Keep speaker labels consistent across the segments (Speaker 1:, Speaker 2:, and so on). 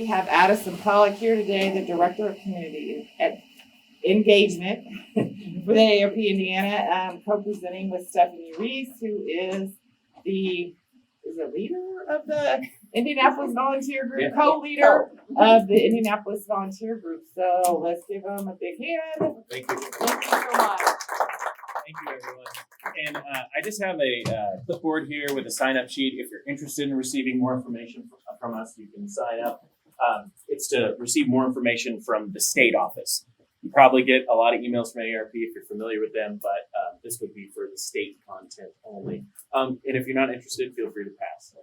Speaker 1: we have Addison Pollock here today, the Director of Community Engagement for the AARP Indiana, co-presenting with Stephanie Reese, who is the leader of the Indianapolis Volunteer Group, co-leader of the Indianapolis Volunteer Group. So let's give them a big hand.
Speaker 2: Thank you.
Speaker 1: Thank you so much.
Speaker 2: Thank you, everyone. And I just have a clipboard here with a sign-up sheet. If you're interested in receiving more information from us, you can sign up. It's to receive more information from the state office. You probably get a lot of emails from AARP if you're familiar with them, but this would be for the state content only. And if you're not interested, feel free to pass.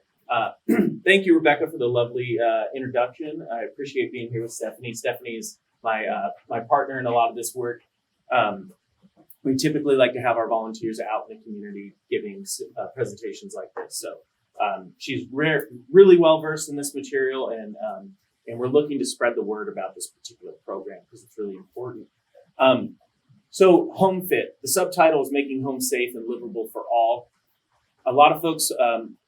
Speaker 2: Thank you, Rebecca, for the lovely introduction. I appreciate being here with Stephanie. Stephanie is my partner in a lot of this work. We typically like to have our volunteers out in the community giving presentations like this. So she's really well versed in this material, and we're looking to spread the word about this particular program because it's really important. So Home Fit, the subtitle is Making Home Safe and Livable for All. A lot of folks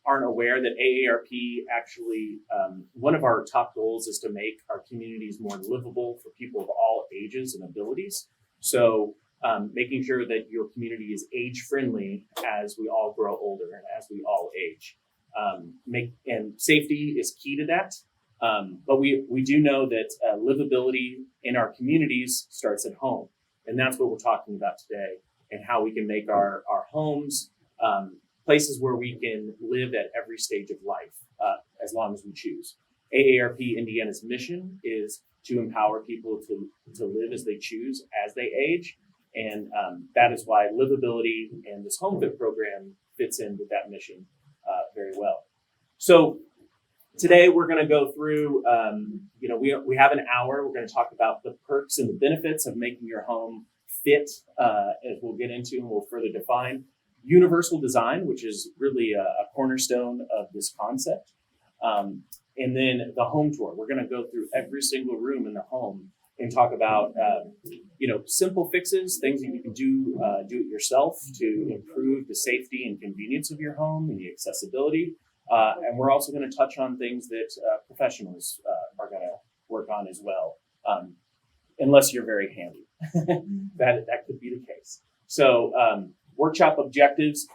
Speaker 2: aren't aware that AARP actually, one of our top goals is to make our communities more livable for people of all ages and abilities. So making sure that your community is age friendly as we all grow older and as we all age. And safety is key to that. But we do know that livability in our communities starts at home. And that's what we're talking about today, and how we can make our homes places where we can live at every stage of life, as long as we choose. AARP Indiana's mission is to empower people to live as they choose as they age. And that is why livability and this Home Fit program fits in with that mission very well. So today we're going to go through, we have an hour. We're going to talk about the perks and the benefits of making your home fit, as we'll get into and we'll further define. Universal design, which is really a cornerstone of this concept. And then the home tour. We're going to go through every single room in the home and talk about, simple fixes, things that you can do it yourself to improve the safety and convenience of your home and the accessibility. And we're also going to touch on things that professionals are going to work on as well, unless you're very handy. that could be the case. So workshop objectives.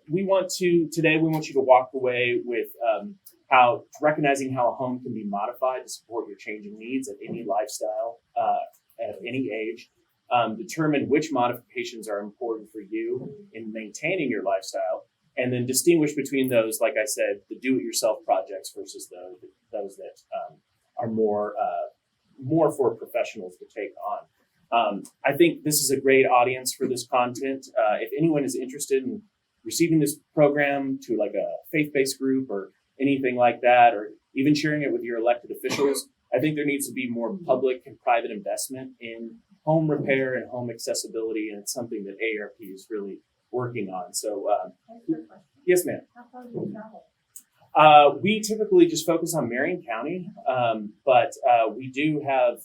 Speaker 2: We want you to walk away with recognizing how a home can be modified to support your changing needs at any lifestyle, at any age. Determine which modifications are important for you in maintaining your lifestyle, and then distinguish between those, like I said, the do-it-yourself projects versus those that are more for professionals to take on. I think this is a great audience for this content. If anyone is interested in receiving this program to like a faith-based group or anything like that, or even sharing it with your elected officials, I think there needs to be more public and private investment in home repair and home accessibility, and it's something that AARP is really working on. So, yes, ma'am.
Speaker 1: How far do you travel?
Speaker 2: We typically just focus on Marion County, but we do have,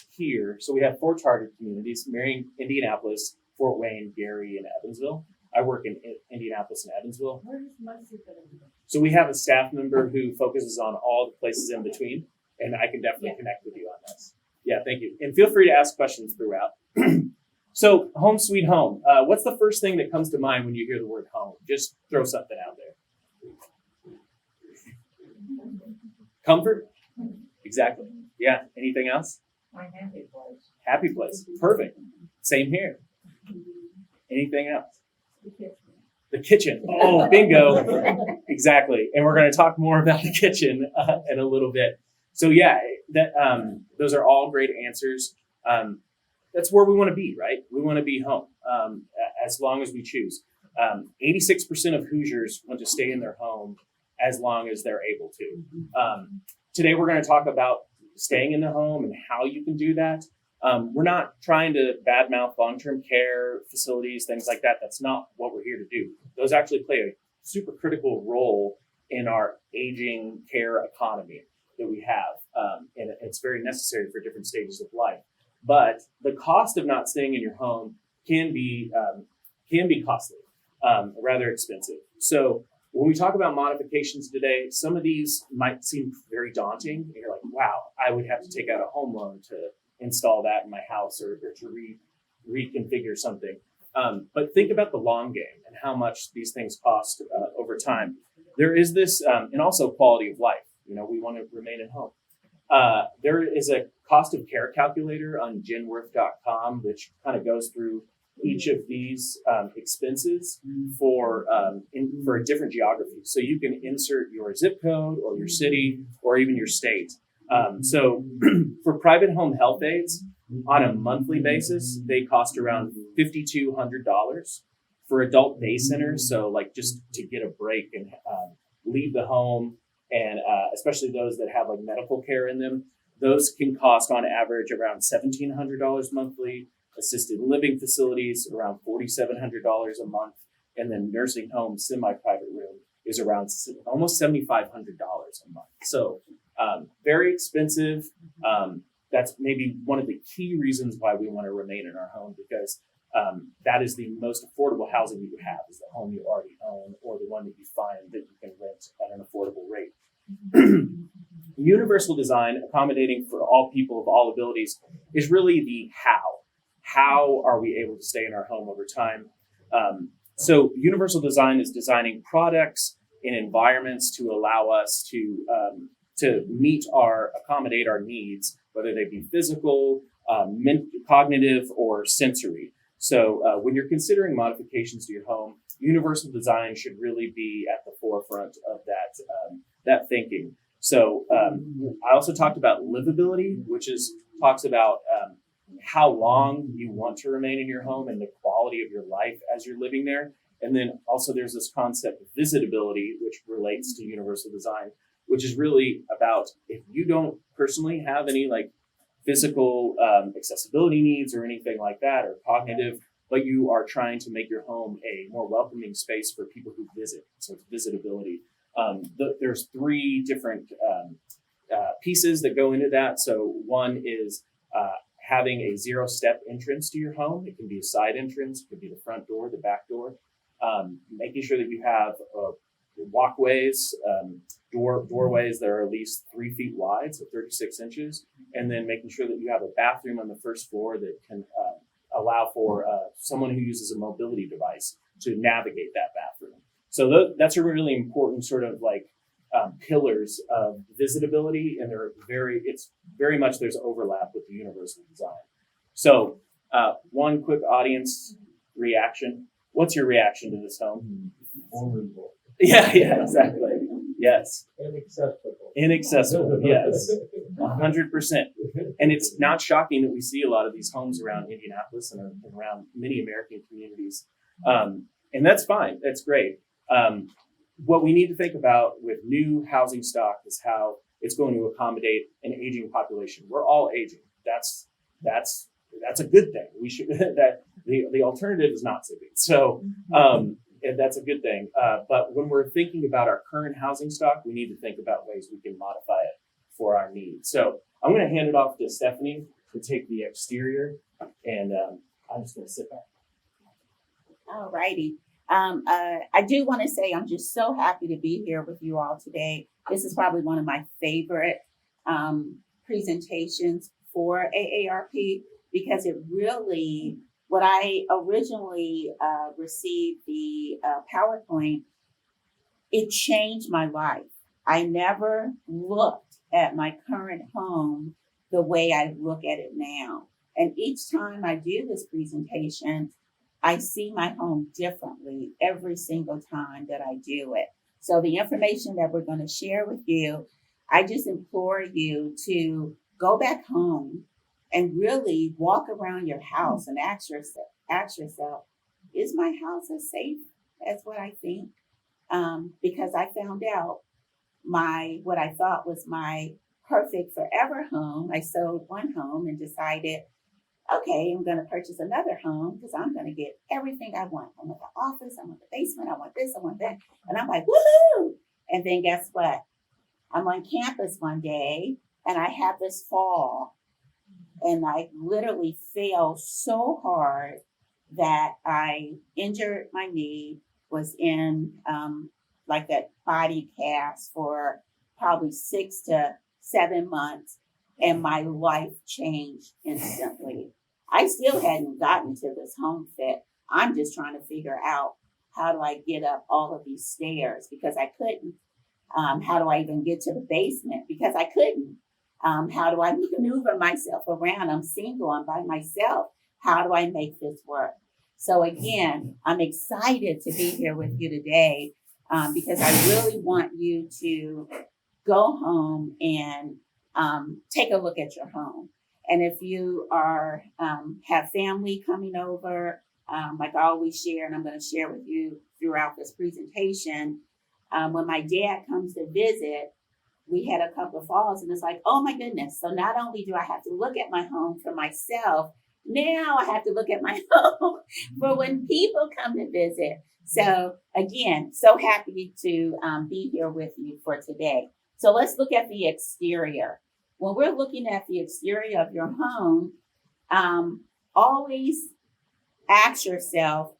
Speaker 2: here, so we have 4 target communities: Marion, Indianapolis, Fort Wayne, Gary, and Evansville. I work in Indianapolis and Evansville.
Speaker 1: Where does Muncie fit in?
Speaker 2: So we have a staff member who focuses on all the places in between, and I can definitely connect with you on this. Yeah, thank you. And feel free to ask questions throughout. So, home sweet home. What's the first thing that comes to mind when you hear the word home? Just throw something out there. Comfort? Exactly. Yeah. Anything else?
Speaker 1: My happy place.
Speaker 2: Happy place. Perfect. Same here. Anything else? The kitchen. Oh, bingo. Exactly. And we're going to talk more about the kitchen in a little bit. So yeah, those are all great answers. That's where we want to be, right? We want to be home as long as we choose. 86% of Hoosiers want to stay in their home as long as they're able to. Today, we're going to talk about staying in the home and how you can do that. We're not trying to badmouth long-term care facilities, things like that. That's not what we're here to do. Those actually play a super critical role in our aging care economy that we have. And it's very necessary for different stages of life. But the cost of not staying in your home can be costly, rather expensive. So when we talk about modifications today, some of these might seem very daunting. And you're like, wow, I would have to take out a home loan to install that in my house or to reconfigure something. But think about the long game and how much these things cost over time. There is this, and also quality of life. We want to remain at home. There is a cost of care calculator on genworth.com, which kind of goes through each of these expenses for a different geography. So you can insert your zip code or your city or even your state. So for private home health aides on a monthly basis, they cost around $5,200. For adult day centers, so like just to get a break and leave the home, and especially those that have like medical care in them, those can cost on average around $1,700 monthly. Assisted living facilities around $4,700 a month, and then nursing home semi-private room is around almost $7,500 a month. So very expensive. That's maybe one of the key reasons why we want to remain in our home, because that is the most affordable housing that you have, is the home you already own or the one that you find that you can rent at an affordable rate. Universal design, accommodating for all people of all abilities, is really the how. How are we able to stay in our home over time? So universal design is designing products and environments to allow us to accommodate our needs, whether they be physical, cognitive, or sensory. So when you're considering modifications to your home, universal design should really be at the forefront of that thinking. So I also talked about livability, which talks about how long you want to remain in your home and the quality of your life as you're living there. And then also there's this concept of visitability, which relates to universal design, which is really about if you don't personally have any like physical accessibility needs or anything like that, or cognitive, but you are trying to make your home a more welcoming space for people who visit. So it's visitability. There's three different pieces that go into that. So one is having a zero-step entrance to your home. It can be a side entrance, it could be the front door, the back door. Making sure that you have walkways, doorways that are at least 3 feet wide, so 36 inches, and then making sure that you have a bathroom on the first floor that can allow for someone who uses a mobility device to navigate that bathroom. So that's a really important sort of like pillars of visitability, and it's very much there's overlap with the universal design. So one quick audience reaction. What's your reaction to this home?
Speaker 3: Vulnerable.
Speaker 2: Yeah, exactly. Yes.
Speaker 3: Inaccessible.
Speaker 2: Yes. 100%. And it's not shocking that we see a lot of these homes around Indianapolis and around many American communities. And that's fine. That's great. What we need to think about with new housing stock is how it's going to accommodate an aging population. We're all aging. That's a good thing. We should that the alternative is not so good. So and that's a good thing. But when we're thinking about our current housing stock, we need to think about ways we can modify it for our needs. So I'm going to hand it off to Stephanie to take the exterior, and I'm just going to sit back.
Speaker 4: All righty. I do want to say I'm just so happy to be here with you all today. This is probably one of my favorite presentations for AARP, because it really, when I originally received the PowerPoint, it changed my life. I never looked at my current home the way I look at it now. And each time I do this presentation, I see my home differently every single time that I do it. So the information that we're going to share with you, I just implore you to go back home and really walk around your house and ask yourself, is my house as safe as what I think? Because I found out what I thought was my perfect forever home. I sold one home and decided, okay, I'm going to purchase another home because I'm going to get everything I want. I want the office, I want the basement, I want this, I want that. And I'm like, woohoo! And then guess what? I'm on campus one day and I have this fall, and I literally fell so hard that I injured my knee, was in like that body cast for probably 6 to 7 months, and my life changed instantly. I still hadn't gotten to this home fit. I'm just trying to figure out, how do I get up all of these stairs, because I couldn't. How do I even get to the basement, because I couldn't. How do I maneuver myself around? I'm single, I'm by myself. How do I make this work? So again, I'm excited to be here with you today, because I really want you to go home and take a look at your home. And if you are have family coming over, like I always share, and I'm going to share with you throughout this presentation, when my dad comes to visit, we had a couple of falls, and it's like, oh my goodness. So not only do I have to look at my home for myself, now I have to look at my home for when people come to visit. So again, so happy to be here with you for today. So let's look at the exterior. When we're looking at the exterior of your home, always ask yourself,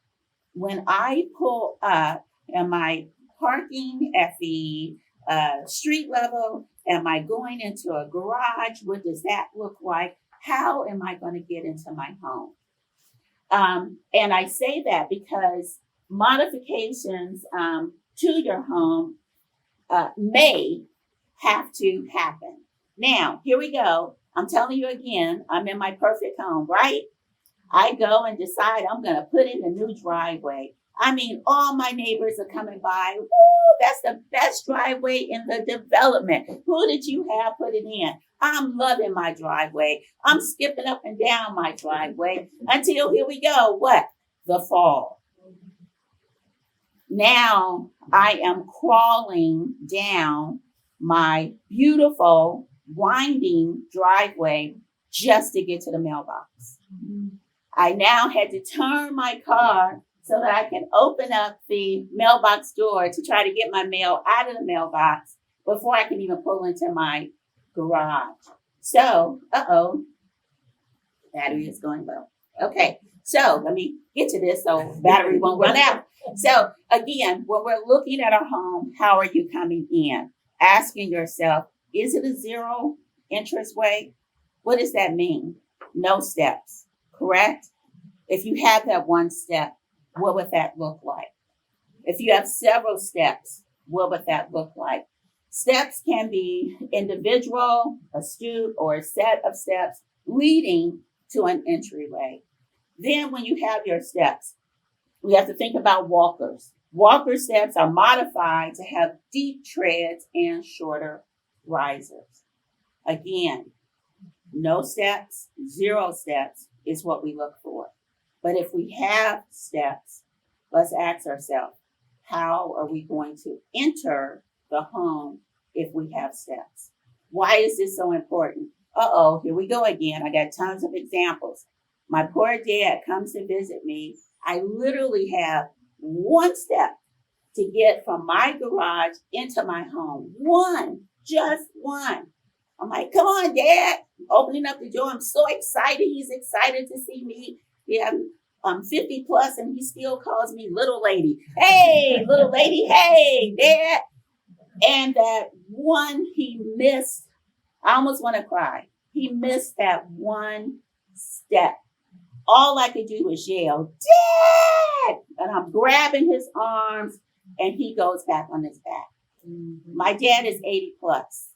Speaker 4: when I pull up, am I parking at the street level? Am I going into a garage? What does that look like? How am I going to get into my home? And I say that because modifications to your home may have to happen. Now, here we go. I'm telling you again, I'm in my perfect home, right? I go and decide I'm going to put in a new driveway. I mean, all my neighbors are coming by. Woo, that's the best driveway in the development. Who did you have put it in? I'm loving my driveway. I'm skipping up and down my driveway until, here we go, what? The fall. Now I am crawling down my beautiful winding driveway just to get to the mailbox. I now had to turn my car so that I can open up the mailbox door to try to get my mail out of the mailbox before I can even pull into my garage. So, battery is going low. Okay, so let me get to this so battery won't run out. So again, when we're looking at a home, how are you coming in? Asking yourself, is it a zero interest way? What does that mean? No steps, correct? If you have that one step, what would that look like? If you have several steps, what would that look like? Steps can be individual, astute, or a set of steps leading to an entryway. Then when you have your steps, we have to think about walkers. Walker steps are modified to have deep treads and shorter risers. Again, no steps, zero steps is what we look for. But if we have steps, let's ask ourselves, how are we going to enter the home if we have steps? Why is this so important? Here we go again. I got tons of examples. My poor dad comes to visit me. I literally have one step to get from my garage into my home. One, just one. I'm like, come on, Dad. Opening up the door. I'm so excited. He's excited to see me. Yeah, I'm 50 plus and he still calls me little lady. Hey, little lady. Hey, Dad. And that one he missed, I almost want to cry. He missed that one step. All I could do was yell, Dad! And I'm grabbing his arms and he goes back on his back. My dad is 80 plus.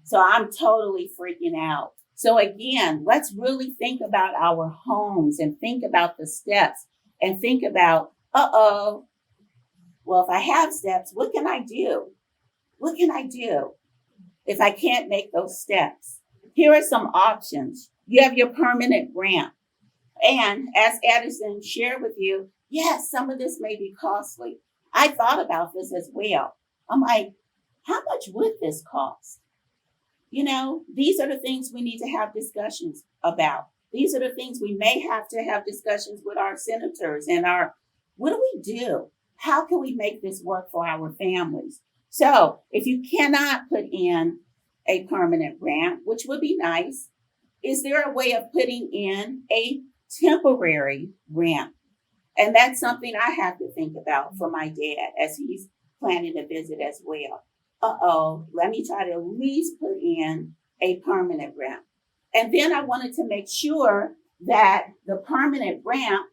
Speaker 4: So I'm totally freaking out. So again, let's really think about our homes and think about the steps and think about, well, if I have steps, what can I do? What can I do if I can't make those steps? Here are some options. You have your permanent ramp. And as Addison shared with you, yes, some of this may be costly. I thought about this as well. I'm like, how much would this cost? You know, these are the things we need to have discussions about. These are the things we may have to have discussions with our senators and what do we do? How can we make this work for our families? So if you cannot put in a permanent ramp, which would be nice, is there a way of putting in a temporary ramp? And that's something I have to think about for my dad as he's planning to visit as well. Let me try to at least put in a permanent ramp. And then I wanted to make sure that the permanent ramp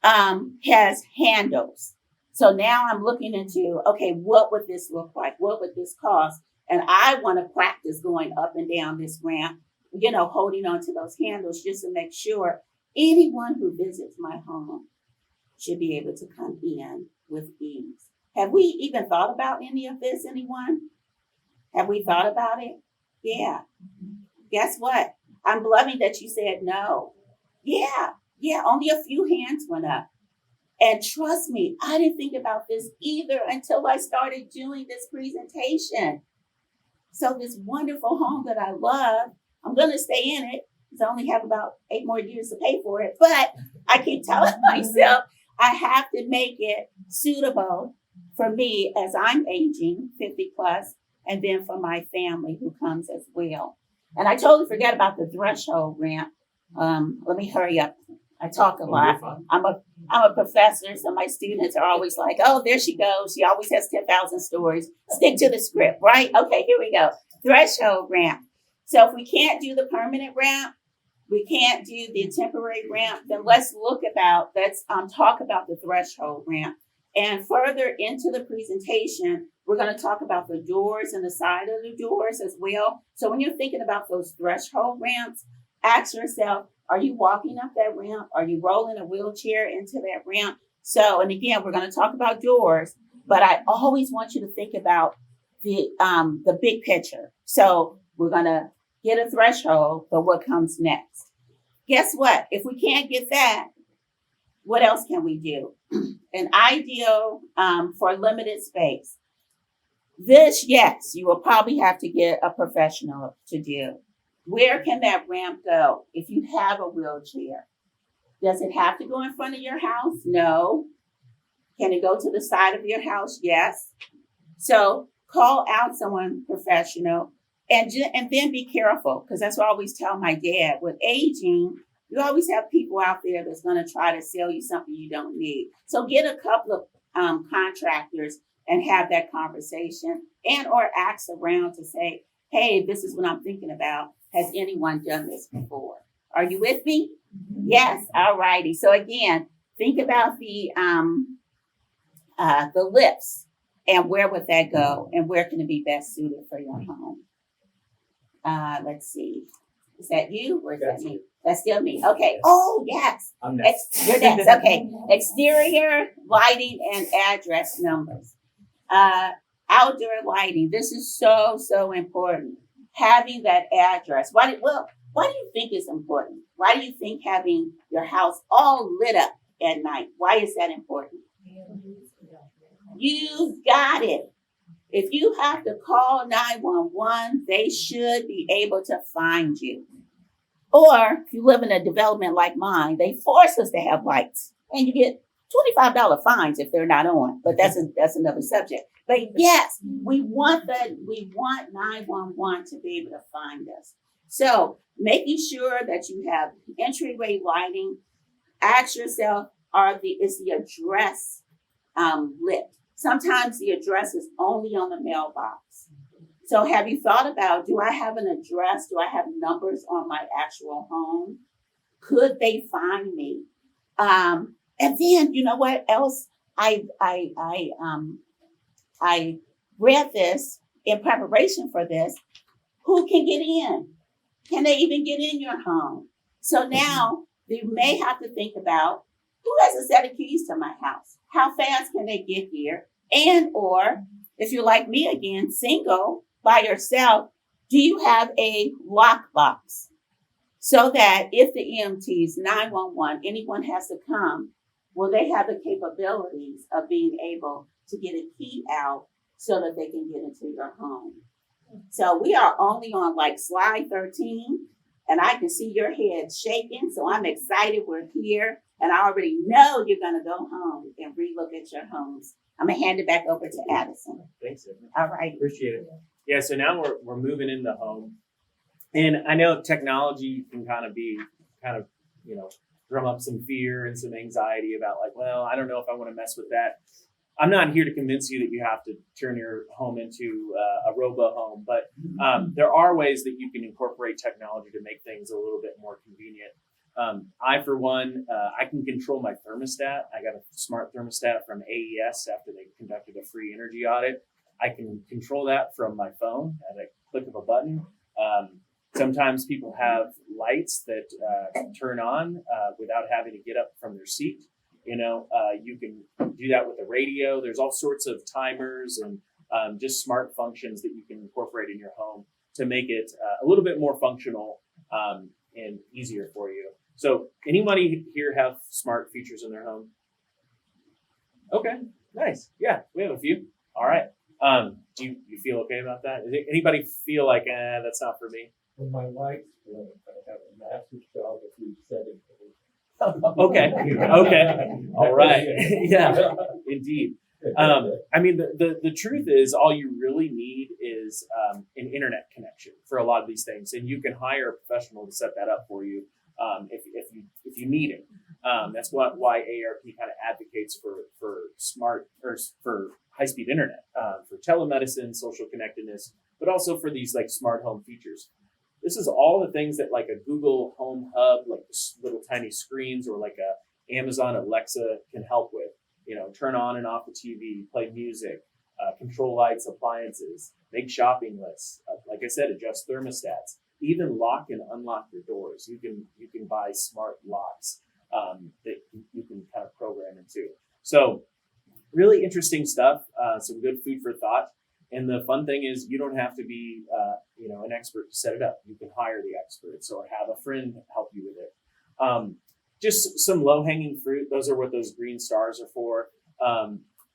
Speaker 4: has handles. So now I'm looking into, okay, what would this look like? What would this cost? And I want to practice going up and down this ramp, holding on to those handles just to make sure anyone who visits my home should be able to come in with ease. Have we even thought about any of this, anyone? Have we thought about it? Yeah. Guess what? I'm loving that you said no. Yeah, only a few hands went up. And trust me, I didn't think about this either until I started doing this presentation. So this wonderful home that I love, I'm going to stay in it because I only have about 8 more years to pay for it. But I keep telling myself I have to make it suitable for me as I'm aging 50 plus, and then for my family who comes as well. And I totally forgot about the threshold ramp. Let me hurry up. I talk a lot. I'm a professor, so my students are always like, oh, there she goes. She always has 10,000 stories. Stick to the script, right? Okay, here we go. Threshold ramp. So if we can't do the permanent ramp, we can't do the temporary ramp, then let's talk about the threshold ramp. And further into the presentation, we're going to talk about the doors and the side of the doors as well. So when you're thinking about those threshold ramps, ask yourself, are you walking up that ramp? Are you rolling a wheelchair into that ramp? So, and again, we're going to talk about doors, but I always want you to think about the big picture. So we're going to get a threshold, but what comes next? Guess what? If we can't get that, what else can we do? An ideal for limited space. This, yes, you will probably have to get a professional to do. Where can that ramp go if you have a wheelchair? Does it have to go in front of your house? No. Can it go to the side of your house? Yes. So call out someone professional and then be careful, because that's what I always tell my dad. With aging, you always have people out there that's going to try to sell you something you don't need. So get a couple of contractors and have that conversation, and or ask around to say, hey, this is what I'm thinking about. Has anyone done this before? Are you with me? Yes. All righty. So again, think about the lifts and where would that go and where can it be best suited for your home? Let's see. Is that you or is that me? That's still me. Okay. Oh, yes.
Speaker 3: I'm next.
Speaker 4: You're next. Okay. Exterior lighting and address numbers. Outdoor lighting. This is so important. Having that address. Why do you think it's important? Why do you think having your house all lit up at night? Why is that important? You got it. If you have to call 911, they should be able to find you. Or if you live in a development like mine, they force us to have lights, and you get $25 fines if they're not on. But that's another subject. But yes, we want 911 to be able to find us. So making sure that you have entryway lighting. Ask yourself, is the address lit? Sometimes the address is only on the mailbox. So have you thought about, do I have an address? Do I have numbers on my actual home? Could they find me? And then, you know what else? I read this in preparation for this. Who can get in? Can they even get in your home? So now you may have to think about, who has a set of keys to my house? How fast can they get here? And or if you're like me again, single, by yourself, do you have a lockbox? So that if the EMTs, 911, anyone has to come, will they have the capabilities of being able to get a key out so that they can get into your home? So we are only on like slide 13, and I can see your head shaking. So I'm excited we're here, and I already know you're going to go home and relook at your homes. I'm going to hand it back over to Addison.
Speaker 2: Thanks, Tiffany.
Speaker 4: All right.
Speaker 2: Appreciate it. Yeah, so now we're moving in the home. And I know technology can kind of drum up some fear and some anxiety about like, well, I don't know if I want to mess with that. I'm not here to convince you that you have to turn your home into a robo home, but there are ways that you can incorporate technology to make things a little bit more convenient. I, for one, I can control my thermostat. I got a smart thermostat from AES after they conducted a free energy audit. I can control that from my phone at a click of a button. Sometimes people have lights that turn on without having to get up from their seat. You can do that with the radio. There's all sorts of timers and just smart functions that you can incorporate in your home to make it a little bit more functional and easier for you. So anybody here have smart features in their home? Okay, nice. Yeah, we have a few. All right. Do you feel okay about that? Anybody feel like, that's not for me?
Speaker 3: When my wife, I have a massive job of resetting.
Speaker 2: Okay. All right. Yeah, indeed. The truth is all you really need is an internet connection for a lot of these things. And you can hire a professional to set that up for you if you need it. That's why ARP kind of advocates for smart or for high-speed internet, for telemedicine, social connectedness, but also for these like smart home features. This is all the things that like a Google Home Hub, like little tiny screens, or like a Amazon Alexa can help with. Turn on and off the TV, play music, control lights, appliances, make shopping lists. Like I said, adjust thermostats, even lock and unlock your doors. You can buy smart locks that you can kind of program into. So really interesting stuff. Some good food for thought. And the fun thing is you don't have to be an expert to set it up. You can hire the experts or have a friend help you with it. Just some low-hanging fruit. Those are what those green stars are for.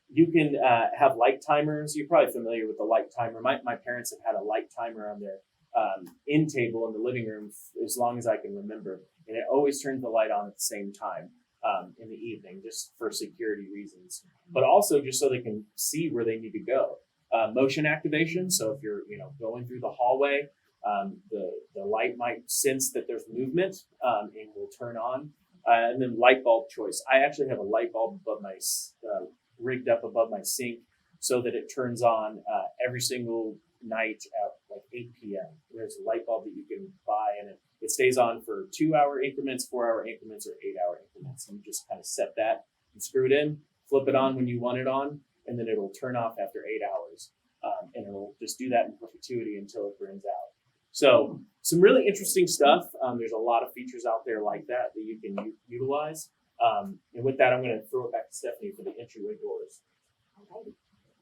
Speaker 2: You can have light timers. You're probably familiar with the light timer. My parents have had a light timer on their end table in the living room as long as I can remember. And it always turns the light on at the same time in the evening, just for security reasons. But also just so they can see where they need to go. Motion activation. So if you're going through the hallway, the light might sense that there's movement and will turn on. And then light bulb choice. I actually have a light bulb above my rigged up above my sink so that it turns on every single night at like 8 p.m. There's a light bulb that you can buy, and it stays on for 2-hour increments, 4-hour increments, or 8-hour increments. And you just kind of set that and screw it in, flip it on when you want it on, and then it'll turn off after 8 hours. And it'll just do that in perpetuity until it burns out. So some really interesting stuff. There's a lot of features out there like that you can utilize. And with that, I'm going to throw it back to Stephanie for the entryway doors.
Speaker 4: Alrighty.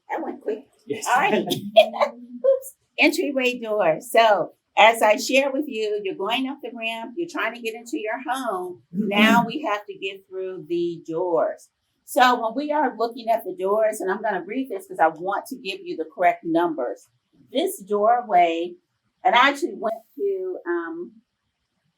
Speaker 4: That went quick.
Speaker 2: Yes.
Speaker 4: Alrighty. Oops. Entryway door. So as I share with you, you're going up the ramp, you're trying to get into your home. Now we have to get through the doors. So when we are looking at the doors, and I'm going to read this because I want to give you the correct numbers. This doorway, and I actually went to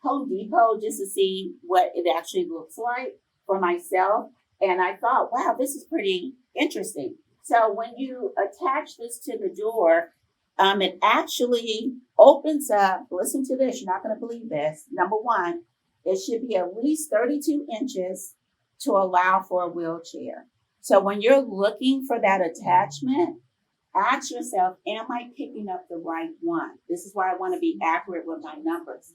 Speaker 4: Home Depot just to see what it actually looks like for myself. And I thought, wow, this is pretty interesting. So when you attach this to the door, it actually opens up. Listen to this. You're not going to believe this. Number one, it should be at least 32 inches to allow for a wheelchair. So when you're looking for that attachment, ask yourself, am I picking up the right one? This is why I want to be accurate with my numbers.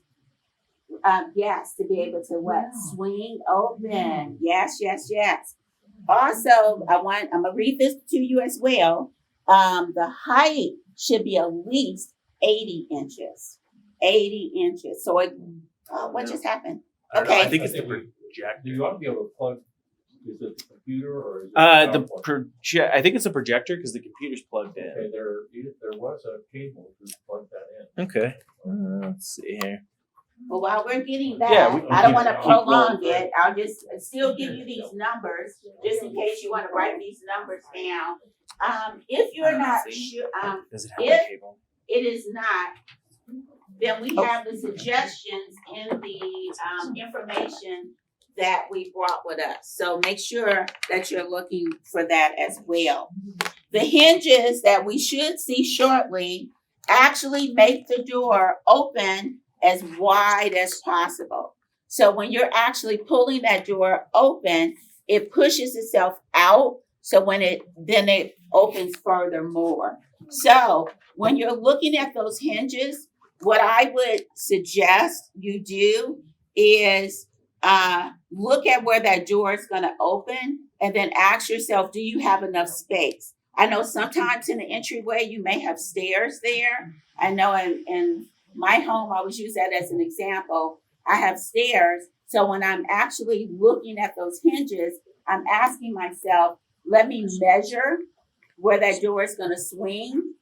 Speaker 4: Yes, to be able to what? Swing open. Yes. Also, I'm going to read this to you as well. The height should be at least 80 inches. 80 inches. So what just happened?
Speaker 2: I think it's the projector.
Speaker 3: Do you want to be able to plug? Is it the computer or is it
Speaker 2: I think it's a projector because the computer's plugged in.
Speaker 3: Okay, there was a cable to plug that in.
Speaker 2: Okay. Let's see here.
Speaker 4: Well, while we're getting that,
Speaker 2: Yeah, we
Speaker 4: I don't want to
Speaker 3: keep
Speaker 4: prolong
Speaker 3: rolling.
Speaker 4: it. I'll just still give you these numbers, just in case you want to write these numbers down. If you're not sure,
Speaker 2: Does it have
Speaker 4: if
Speaker 2: a cable?
Speaker 4: it is not, then we have the suggestions in the information that we brought with us. So make sure that you're looking for that as well. The hinges that we should see shortly actually make the door open as wide as possible. So when you're actually pulling that door open, it pushes itself out So then it opens furthermore. So when you're looking at those hinges, what I would suggest you do is look at where that door is going to open and then ask yourself, do you have enough space? I know sometimes in the entryway, you may have stairs there. I know in my home, I always use that as an example. I have stairs. So when I'm actually looking at those hinges, I'm asking myself, let me measure where that door is going to swing,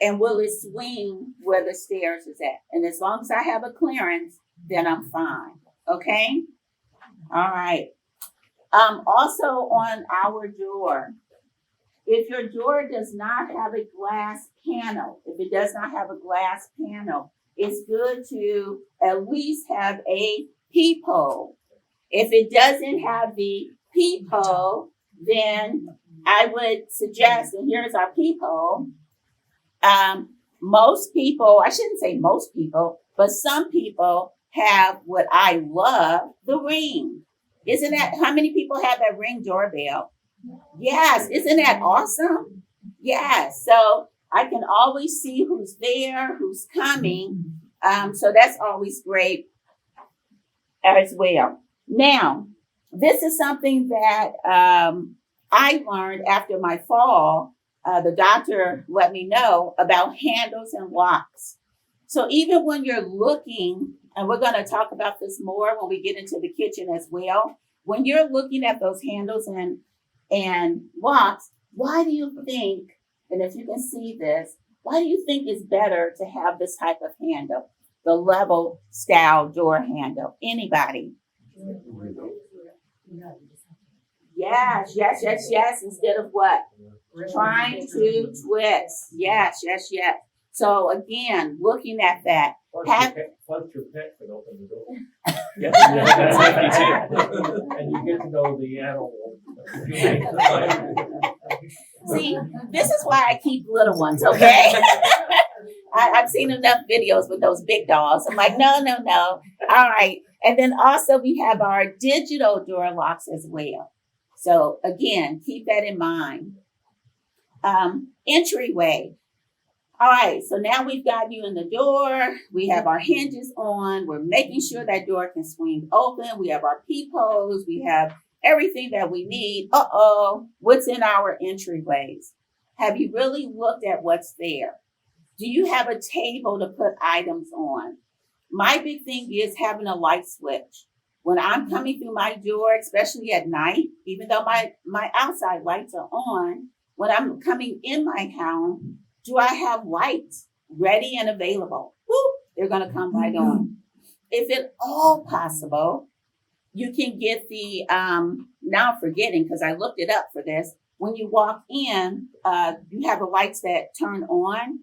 Speaker 4: and will it swing where the stairs is at? And as long as I have a clearance, then I'm fine. Okay? All right. Also on our door, if your door does not have a glass panel, it's good to at least have a peephole. If it doesn't have the peephole, then I would suggest, and here's our peephole. Most people, I shouldn't say most people, but some people have what I love, the Ring. Isn't that, how many people have that Ring doorbell? Yes, isn't that awesome? Yes, so I can always see who's there, who's coming. So that's always great as well. Now, this is something that I learned after my fall. The doctor let me know about handles and locks. So even when you're looking, and we're going to talk about this more when we get into the kitchen as well, when you're looking at those handles and locks, why do you think, and if you can see this, why do you think it's better to have this type of handle, the level style door handle? Anybody? Yes, instead of what? Trying to twist. Yes. So again, looking at that.
Speaker 3: Plus your pet can open the door.
Speaker 2: Yeah, that's nifty too.
Speaker 3: And you get to know the animal.
Speaker 4: See, this is why I keep little ones, okay? I've seen enough videos with those big dogs. I'm like, no. All right. And then also we have our digital door locks as well. So again, keep that in mind. Entryway. All right, so now we've got you in the door. We have our hinges on. We're making sure that door can swing open. We have our peepholes. We have everything that we need. What's in our entryways? Have you really looked at what's there? Do you have a table to put items on? My big thing is having a light switch. When I'm coming through my door, especially at night, even though my outside lights are on, when I'm coming in my home, do I have lights ready and available? Whoop, they're going to come right on. If at all possible, you can get the, now I'm forgetting because I looked it up for this. When you walk in, you have the lights that turn on.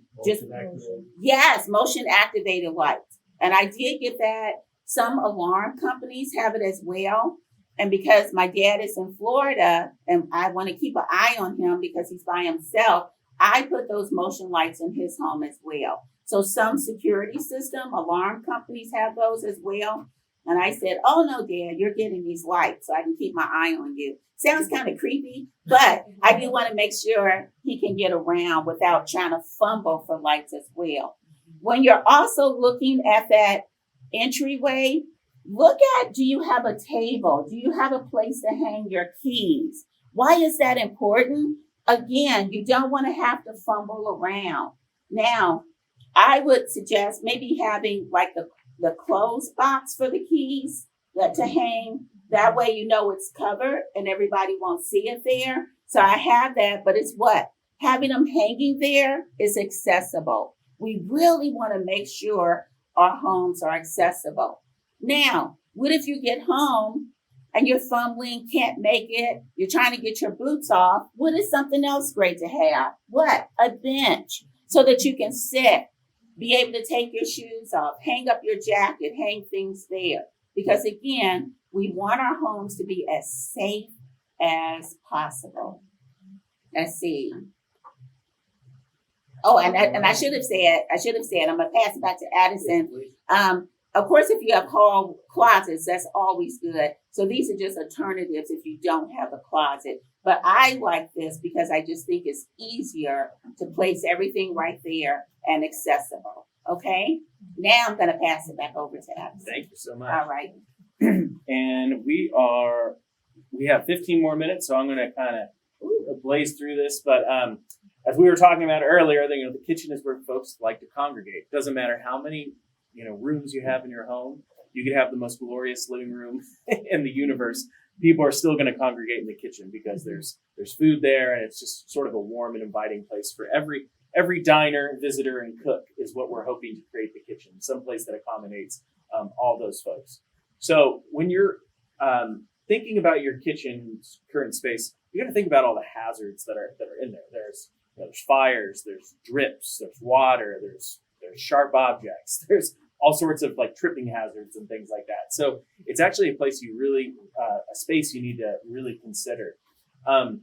Speaker 4: Motion activated lights. And I did get that. Some alarm companies have it as well. And because my dad is in Florida and I want to keep an eye on him because he's by himself, I put those motion lights in his home as well. So some security system, alarm companies have those as well. And I said, oh no, Dad, you're getting these lights so I can keep my eye on you. Sounds kind of creepy, but I do want to make sure he can get around without trying to fumble for lights as well. When you're also looking at that entryway, look at, do you have a table? Do you have a place to hang your keys? Why is that important? Again, you don't want to have to fumble around. Now, I would suggest maybe having like the closed box for the keys to hang. That way you know it's covered and everybody won't see it there. So I have that, but it's what? Having them hanging there is accessible. We really want to make sure our homes are accessible. Now, what if you get home and you're fumbling, can't make it, you're trying to get your boots off? What is something else great to have? What? A bench so that you can sit, be able to take your shoes off, hang up your jacket, hang things there. Because again, we want our homes to be as safe as possible. Let's see. Oh, and I should have said, I'm going to pass it back to Addison. Of course, if you have hall closets, that's always good. So these are just alternatives if you don't have a closet. But I like this because I just think it's easier to place everything right there and accessible. Okay? Now I'm going to pass it back over to Alex.
Speaker 2: Thank you so much.
Speaker 4: All right.
Speaker 2: And we have 15 more minutes, so I'm going to kind of blaze through this. But as we were talking about earlier, the kitchen is where folks like to congregate. It doesn't matter how many rooms you have in your home. You could have the most glorious living room in the universe. People are still going to congregate in the kitchen because there's food there, and it's just sort of a warm and inviting place for every diner, visitor, and cook is what we're hoping to create the kitchen, someplace that accommodates all those folks. So when you're thinking about your kitchen's current space, you got to think about all the hazards that are in there. There's fires, there's drips, there's water, there's sharp objects, there's all sorts of like tripping hazards and things like that. So it's actually a place a space you need to really consider. A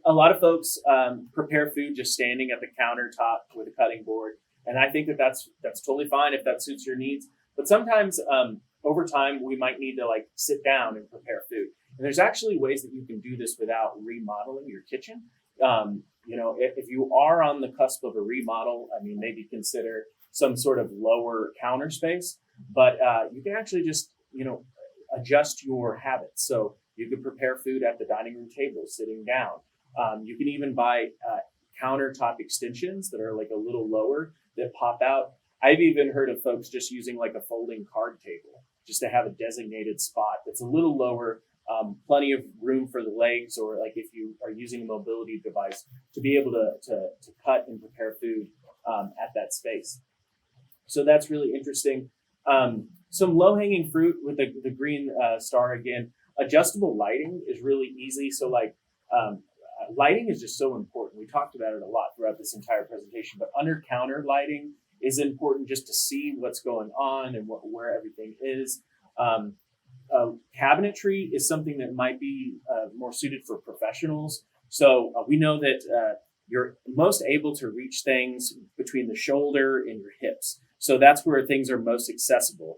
Speaker 2: lot of folks prepare food just standing at the countertop with a cutting board, and I think that's totally fine if that suits your needs. But sometimes over time we might need to like sit down and prepare food, and there's actually ways that you can do this without remodeling your kitchen. If you are on the cusp of a remodel, maybe consider some sort of lower counter space, but you can actually just adjust your habits. So you can prepare food at the dining room table, sitting down. You can even buy countertop extensions that are like a little lower that pop out. I've even heard of folks just using like a folding card table just to have a designated spot that's a little lower, plenty of room for the legs, or like if you are using a mobility device to be able to cut and prepare food at that space. So that's really interesting. Some low-hanging fruit with the green star again. Adjustable lighting is really easy. So lighting is just so important. We talked about it a lot throughout this entire presentation, but under counter lighting is important just to see what's going on and where everything is. Cabinetry is something that might be more suited for professionals. So we know that you're most able to reach things between the shoulder and your hips. So that's where things are most accessible.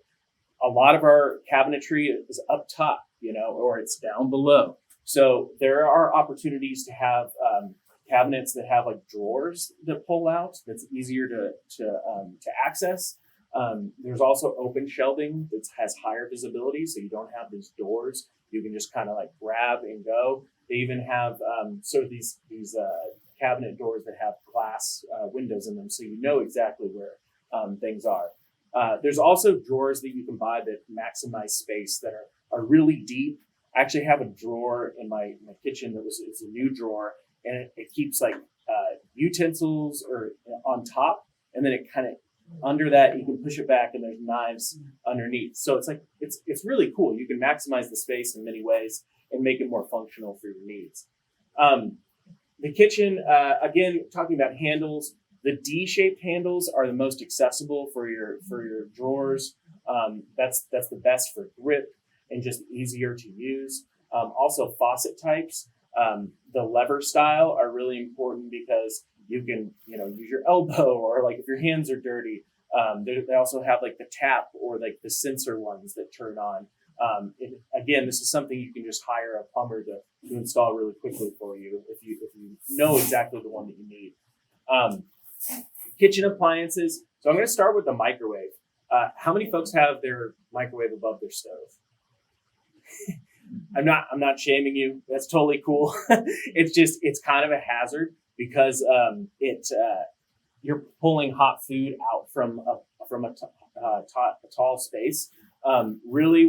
Speaker 2: A lot of our cabinetry is up top, or it's down below. So there are opportunities to have cabinets that have like drawers that pull out. That's easier to access. There's also open shelving that has higher visibility, so you don't have these doors. You can just kind of like grab and go. They even have sort of these cabinet doors that have glass windows in them, so you know exactly where things are. There's also drawers that you can buy that maximize space that are really deep. I actually have a drawer in my kitchen it's a new drawer, and it keeps like utensils or on top, and then it kind of under that you can push it back and there's knives underneath. So it's really cool. You can maximize the space in many ways and make it more functional for your needs. The kitchen, again, talking about handles, the D-shaped handles are the most accessible for your drawers. That's the best for grip and just easier to use. Also faucet types, the lever style are really important because you can, use your elbow, or like if your hands are dirty. They also have like the tap or like the sensor ones that turn on. Again, this is something you can just hire a plumber to install really quickly for you if you know exactly the one that you need. Kitchen appliances. So I'm going to start with the microwave. How many folks have their microwave above their stove? I'm not shaming you. That's totally cool. It's kind of a hazard because you're pulling hot food out from a tall space. Really,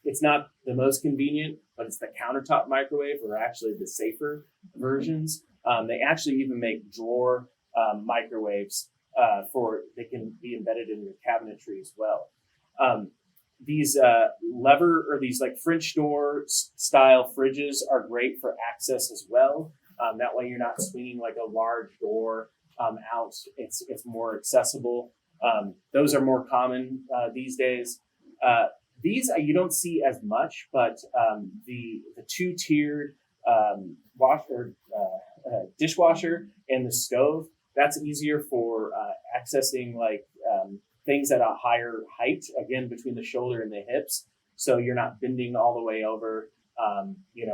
Speaker 2: it's not the most convenient, but it's the countertop microwave, or actually the safer versions. They actually even make drawer microwaves they can be embedded in your cabinetry as well. These lever or these like French door style fridges are great for access as well. That way you're not swinging like a large door out. It's more accessible. Those are more common these days. These you don't see as much, but the two-tiered dishwasher and the stove, that's easier for accessing like things at a higher height, again, between the shoulder and the hips. so you're not bending all the way over,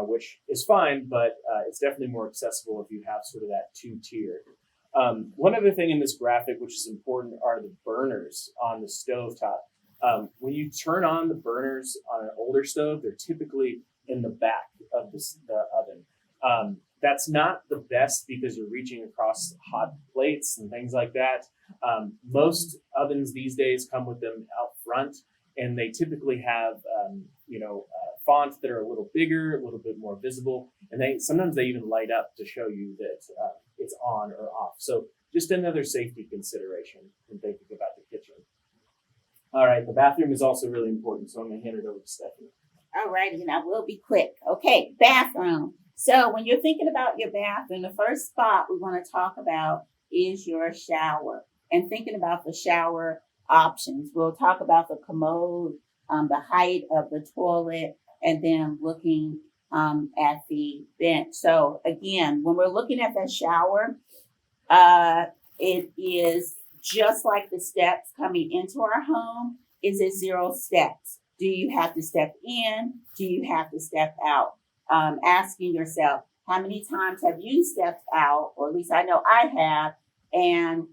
Speaker 2: which is fine, but it's definitely more accessible if you have sort of that two-tier. One other thing in this graphic, which is important, are the burners on the stovetop. When you turn on the burners on an older stove, they're typically in the back of the oven. That's not the best because you're reaching across hot plates and things like that. Most ovens these days come with them out front, and they typically have fonts that are a little bigger, a little bit more visible, and sometimes they even light up to show you that it's on or off. So just another safety consideration when thinking about the kitchen. All right, the bathroom is also really important, so I'm going to hand it over to Stephanie.
Speaker 4: All righty, and I will be quick. Okay, bathroom. So when you're thinking about your bathroom, the first spot we want to talk about is your shower, and thinking about the shower options. We'll talk about the commode, the height of the toilet, and then looking at the bench. So again, when we're looking at that shower, it is just like the steps coming into our home. Is it 0 steps? Do you have to step in? Do you have to step out? Asking yourself, how many times have you stepped out? Or at least I know I have, and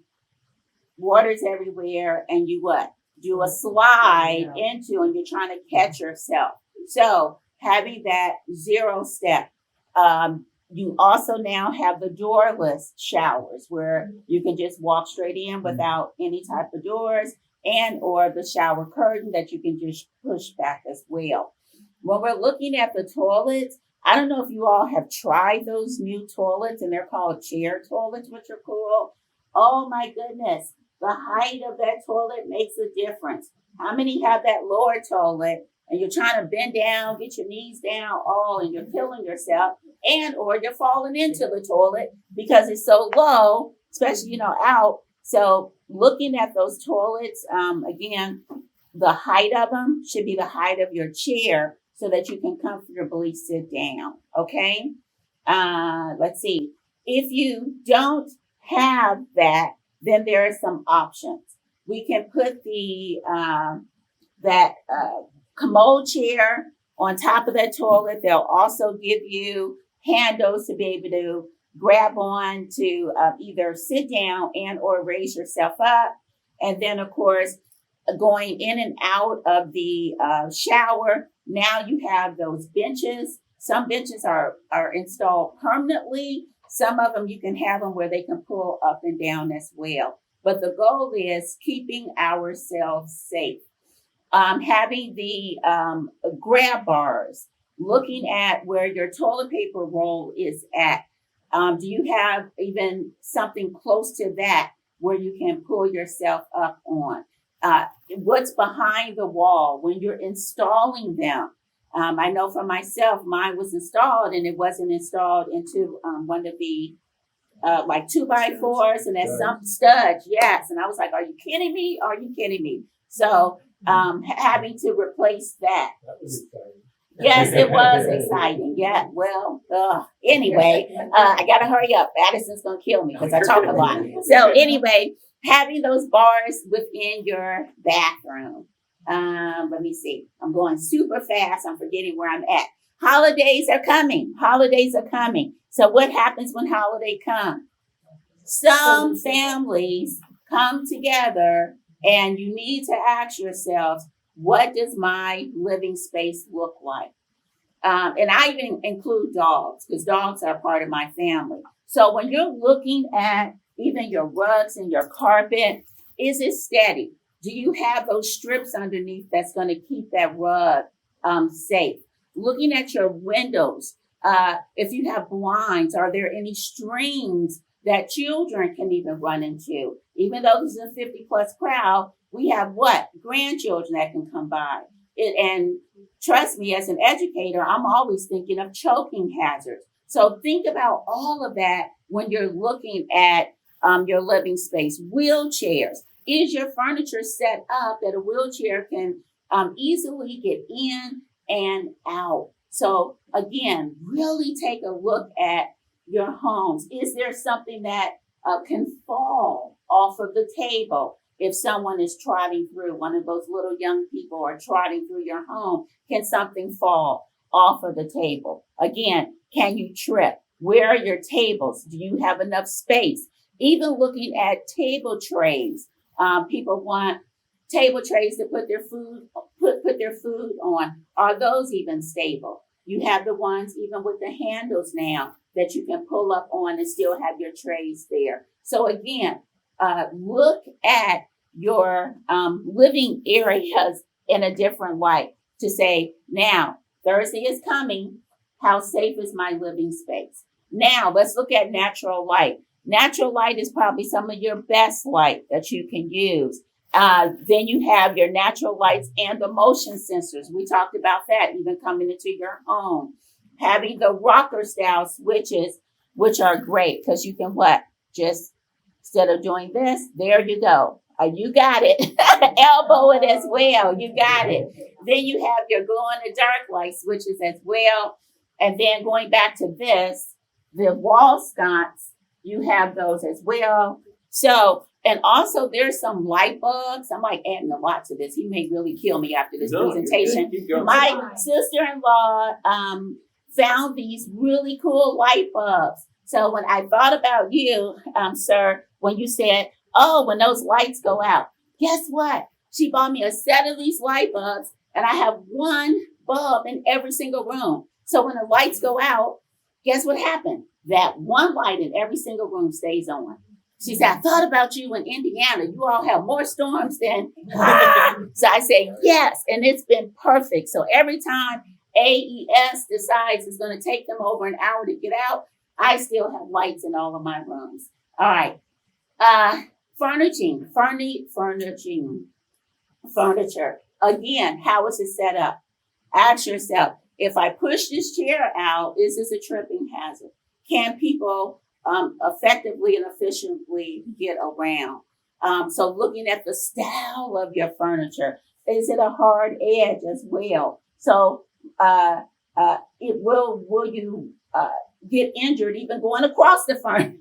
Speaker 4: water's everywhere, and you what? Do a slide into, and you're trying to catch yourself. So having that 0 step. You also now have the doorless showers where you can just walk straight in without any type of doors, and or the shower curtain that you can just push back as well. When we're looking at the toilets, I don't know if you all have tried those new toilets, and they're called chair toilets, which are cool. Oh my goodness. The height of that toilet makes a difference. How many have that lower toilet and you're trying to bend down, get your knees down, and you're killing yourself, and or you're falling into the toilet because it's so low, especially, out. So looking at those toilets, again, the height of them should be the height of your chair so that you can comfortably sit down, okay? Let's see. If you don't have that, then there are some options. We can put the commode chair on top of that toilet. They'll also give you handles to be able to grab on to either sit down and or raise yourself up. And then, of course, going in and out of the shower, now you have those benches. Some benches are installed permanently. Some of them you can have them where they can pull up and down as well. But the goal is keeping ourselves safe. Having the grab bars, looking at where your toilet paper roll is at. Do you have even something close to that where you can pull yourself up on? What's behind the wall when you're installing them? I know for myself, mine was installed and it wasn't installed into one of the like 2x4s and that's some studs. Yes. And I was like, are you kidding me? Are you kidding me? So having to replace that.
Speaker 3: That was exciting.
Speaker 4: Yes, it was exciting. Yeah. Well, anyway, I got to hurry up. Addison's going to kill me because I talk a lot. So anyway, having those bars within your bathroom. Let me see. I'm going super fast. I'm forgetting where I'm at. Holidays are coming. Holidays are coming. So what happens when holiday come? Some families come together and you need to ask yourselves, what does my living space look like? And I even include dogs because dogs are part of my family. So when you're looking at even your rugs and your carpet, is it steady? Do you have those strips underneath that's going to keep that rug safe? Looking at your windows, if you have blinds, are there any strings that children can even run into? Even though this is a 50 plus crowd, we have what? Grandchildren that can come by. And trust me, as an educator, I'm always thinking of choking hazards. So think about all of that when you're looking at your living space. Wheelchairs. Is your furniture set up that a wheelchair can easily get in and out? So again, really take a look at your homes. Is there something that can fall off of the table? if someone is trotting through, one of those little young people are trotting through your home, can something fall off of the table? Again, can you trip? Where are your tables? Do you have enough space? Even looking at table trays, people want table trays to put their food on. Are those even stable? You have the ones even with the handles now that you can pull up on and still have your trays there. So again, look at your living areas in a different light to say, now, Thursday is coming. How safe is my living space? Now, let's look at natural light. Natural light is probably some of your best light that you can use. Then you have your natural lights and the motion sensors. We talked about that even coming into your home. Having the rocker style switches, which are great because you can just instead of doing this, there you go. You got it. Elbow it as well. You got it. Then you have your glow in the dark light switches as well. And then going back to this, the wall sconce, you have those as well. So, and also there's some light bulbs. I'm like adding a lot to this. He may really kill me after this presentation. My sister-in-law found these really cool light bulbs. So when I thought about you, sir, when you said, oh, when those lights go out, guess what? She bought me a set of these light bulbs and I have one bulb in every single room. So when the lights go out, guess what happened? That one light in every single room stays on. She said, I thought about you in Indiana. You all have more storms than. So I say, yes. And it's been perfect. So every time AES decides it's going to take them over an hour to get out, I still have lights in all of my rooms. All right. Furniture. Again, how is it set up? Ask yourself, if I push this chair out, is this a tripping hazard? Can people effectively and efficiently get around? So looking at the style of your furniture, is it a hard edge as well? So will you get injured even going across the furniture?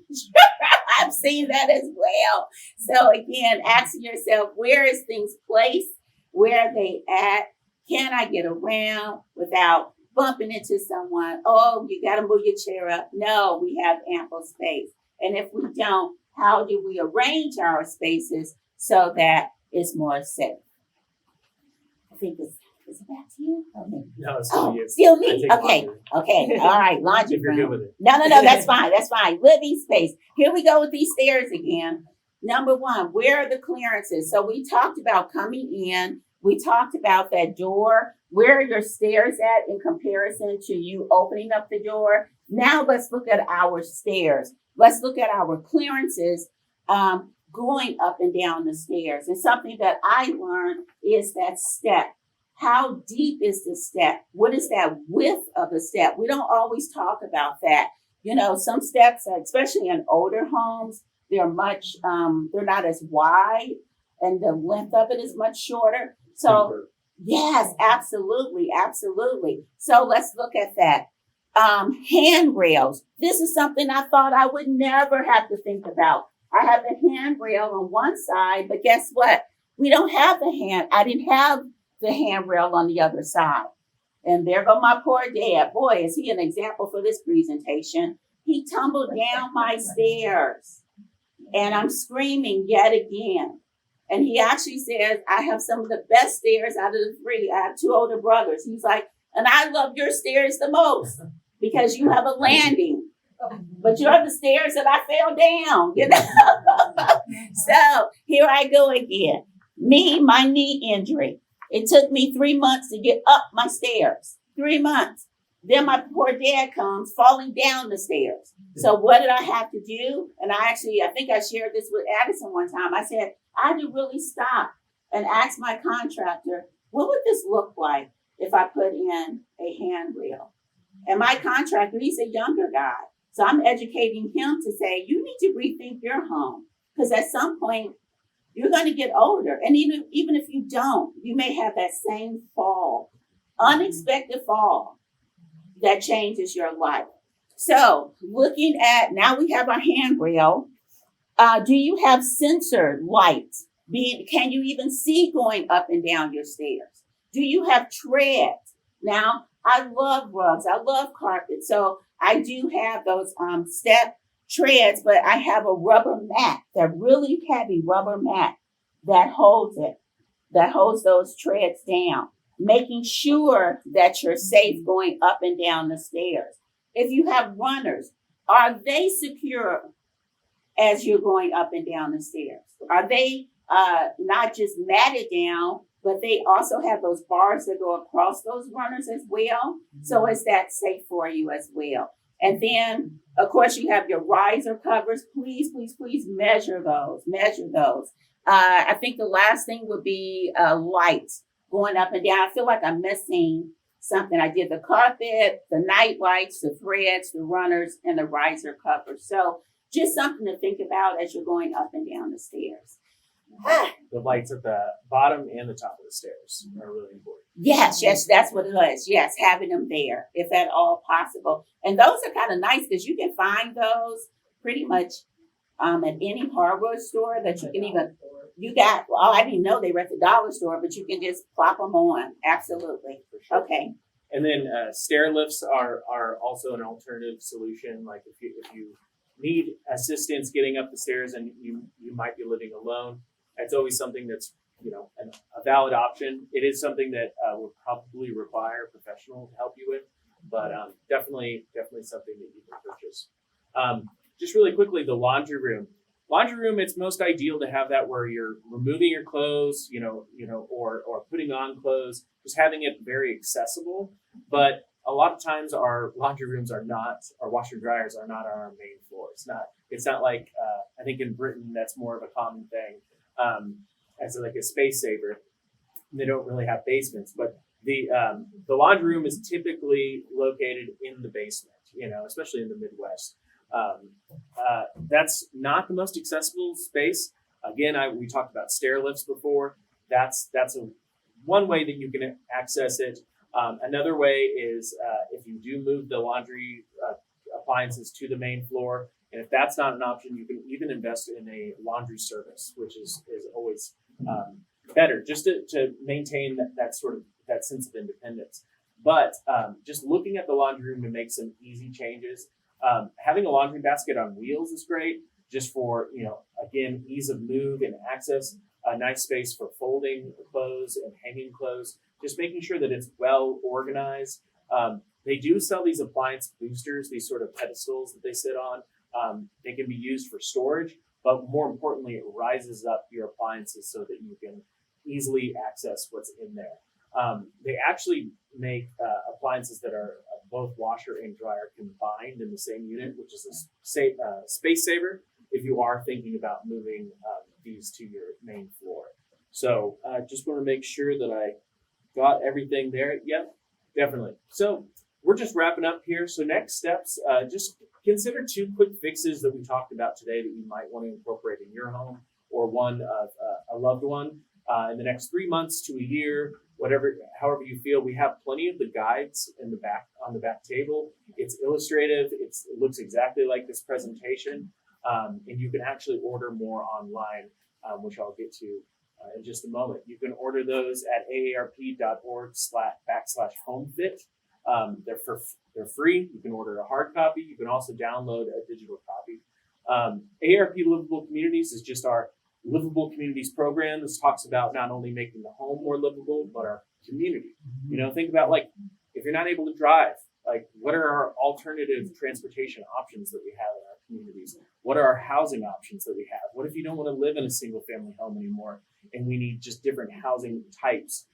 Speaker 4: I've seen that as well. So again, asking yourself, where is things placed? Where are they at? Can I get around without bumping into someone? Oh, you got to move your chair up. No, we have ample space. And if we don't, how do we arrange our spaces so that it's more safe? I think is it back to you? Okay.
Speaker 3: No, it's still you.
Speaker 4: Still me?
Speaker 3: I take
Speaker 4: Okay.
Speaker 3: laundry.
Speaker 4: Okay. All right. Laundry
Speaker 3: If you're
Speaker 4: room.
Speaker 3: good with it.
Speaker 4: No, that's fine. That's fine. Living space. Here we go with these stairs again. Number one, where are the clearances? So we talked about coming in. We talked about that door. Where are your stairs at in comparison to you opening up the door? Now let's look at our stairs. Let's look at our clearances going up and down the stairs. And something that I learned is that step. How deep is the step? What is that width of the step? We don't always talk about that. You know, some steps, especially in older homes, they're not as wide and the length of it is much shorter. So yes, absolutely. So let's look at that. Handrails. This is something I thought I would never have to think about. I have the handrail on one side, but guess what? We don't have I didn't have the handrail on the other side. And there go my poor dad. Boy, is he an example for this presentation. He tumbled down my stairs and I'm screaming yet again. And he actually says, I have some of the best stairs out of the three. I have two older brothers. He's like, and I love your stairs the most because you have a landing. But you have the stairs that I fell down, you know? So here I go again. My knee injury. It took me 3 months to get up my stairs. 3 months. Then my poor dad comes falling down the stairs. So what did I have to do? And I think I shared this with Addison one time. I said, I had to really stop and ask my contractor, what would this look like if I put in a handrail? And my contractor, he's a younger guy. So I'm educating him to say, you need to rethink your home. Because at some point, you're going to get older. And even if you don't, you may have that same fall, unexpected fall that changes your life. So looking at, now we have our handrail. Do you have sensor lights Can you even see going up and down your stairs? Do you have treads? Now, I love rugs. I love carpet. So I do have those step treads, but I have a rubber mat, that really heavy rubber mat that holds it, that holds those treads down, making sure that you're safe going up and down the stairs. If you have runners, are they secure as you're going up and down the stairs? Are they not just matted down, but they also have those bars that go across those runners as well? So is that safe for you as well? And then, of course, you have your riser covers. Please, please, please measure those. Measure those. I think the last thing would be lights going up and down. I feel like I'm missing something. I did the carpet, the night lights, the threads, the runners, and the riser covers. So just something to think about as you're going up and down the stairs.
Speaker 2: The lights at the bottom and the top of the stairs are really important.
Speaker 4: Yes, that's what it is. Yes, having them there, if at all possible. And those are kind of nice because you can find those pretty much at any hardware store that you can even, I didn't know they were at the dollar store, but you can just plop them on. Absolutely.
Speaker 2: For sure.
Speaker 4: Okay.
Speaker 2: And then stair lifts are also an alternative solution. Like if you need assistance getting up the stairs and you might be living alone, it's always something that's, a valid option. It is something that would probably require a professional to help you with, but definitely something that you can purchase. Just really quickly, the laundry room. Laundry room, it's most ideal to have that where you're removing your clothes, or putting on clothes, just having it very accessible. But a lot of times our laundry rooms our washer dryers are not on our main floor. It's not like, I think in Britain, that's more of a common thing. As like a space saver. They don't really have basements, but the laundry room is typically located in the basement, especially in the Midwest. That's not the most accessible space. Again, we talked about stair lifts before. That's one way that you can access it. Another way is if you do move the laundry appliances to the main floor, and if that's not an option, you can even invest in a laundry service, which is always better, just to maintain that sense of independence. But just looking at the laundry room to make some easy changes. Having a laundry basket on wheels is great, just for, again, ease of move and access, a nice space for folding clothes and hanging clothes, just making sure that it's well organized. They do sell these appliance boosters, these sort of pedestals that they sit on. They can be used for storage, but more importantly, it rises up your appliances so that you can easily access what's in there. They actually make appliances that are both washer and dryer combined in the same unit, which is a space saver if you are thinking about moving these to your main floor. So just want to make sure that I got everything there. Yep, definitely. So we're just wrapping up here. So next steps, just consider 2 quick fixes that we talked about today that you might want to incorporate in your home or one of a loved one in the next 3 months to a year, however you feel. We have plenty of the guides on the back table. It's illustrative. It looks exactly like this presentation, and you can actually order more online, which I'll get to in just a moment. You can order those at aarp.org/homefit. They're free. You can order a hard copy. You can also download a digital copy. AARP Livable Communities is just our Livable Communities program. This talks about not only making the home more livable, but our community. Think about if you're not able to drive, what are our alternative transportation options that we have in our communities? What are our housing options that we have? What if you don't want to live in a single family home anymore and we need just different housing types?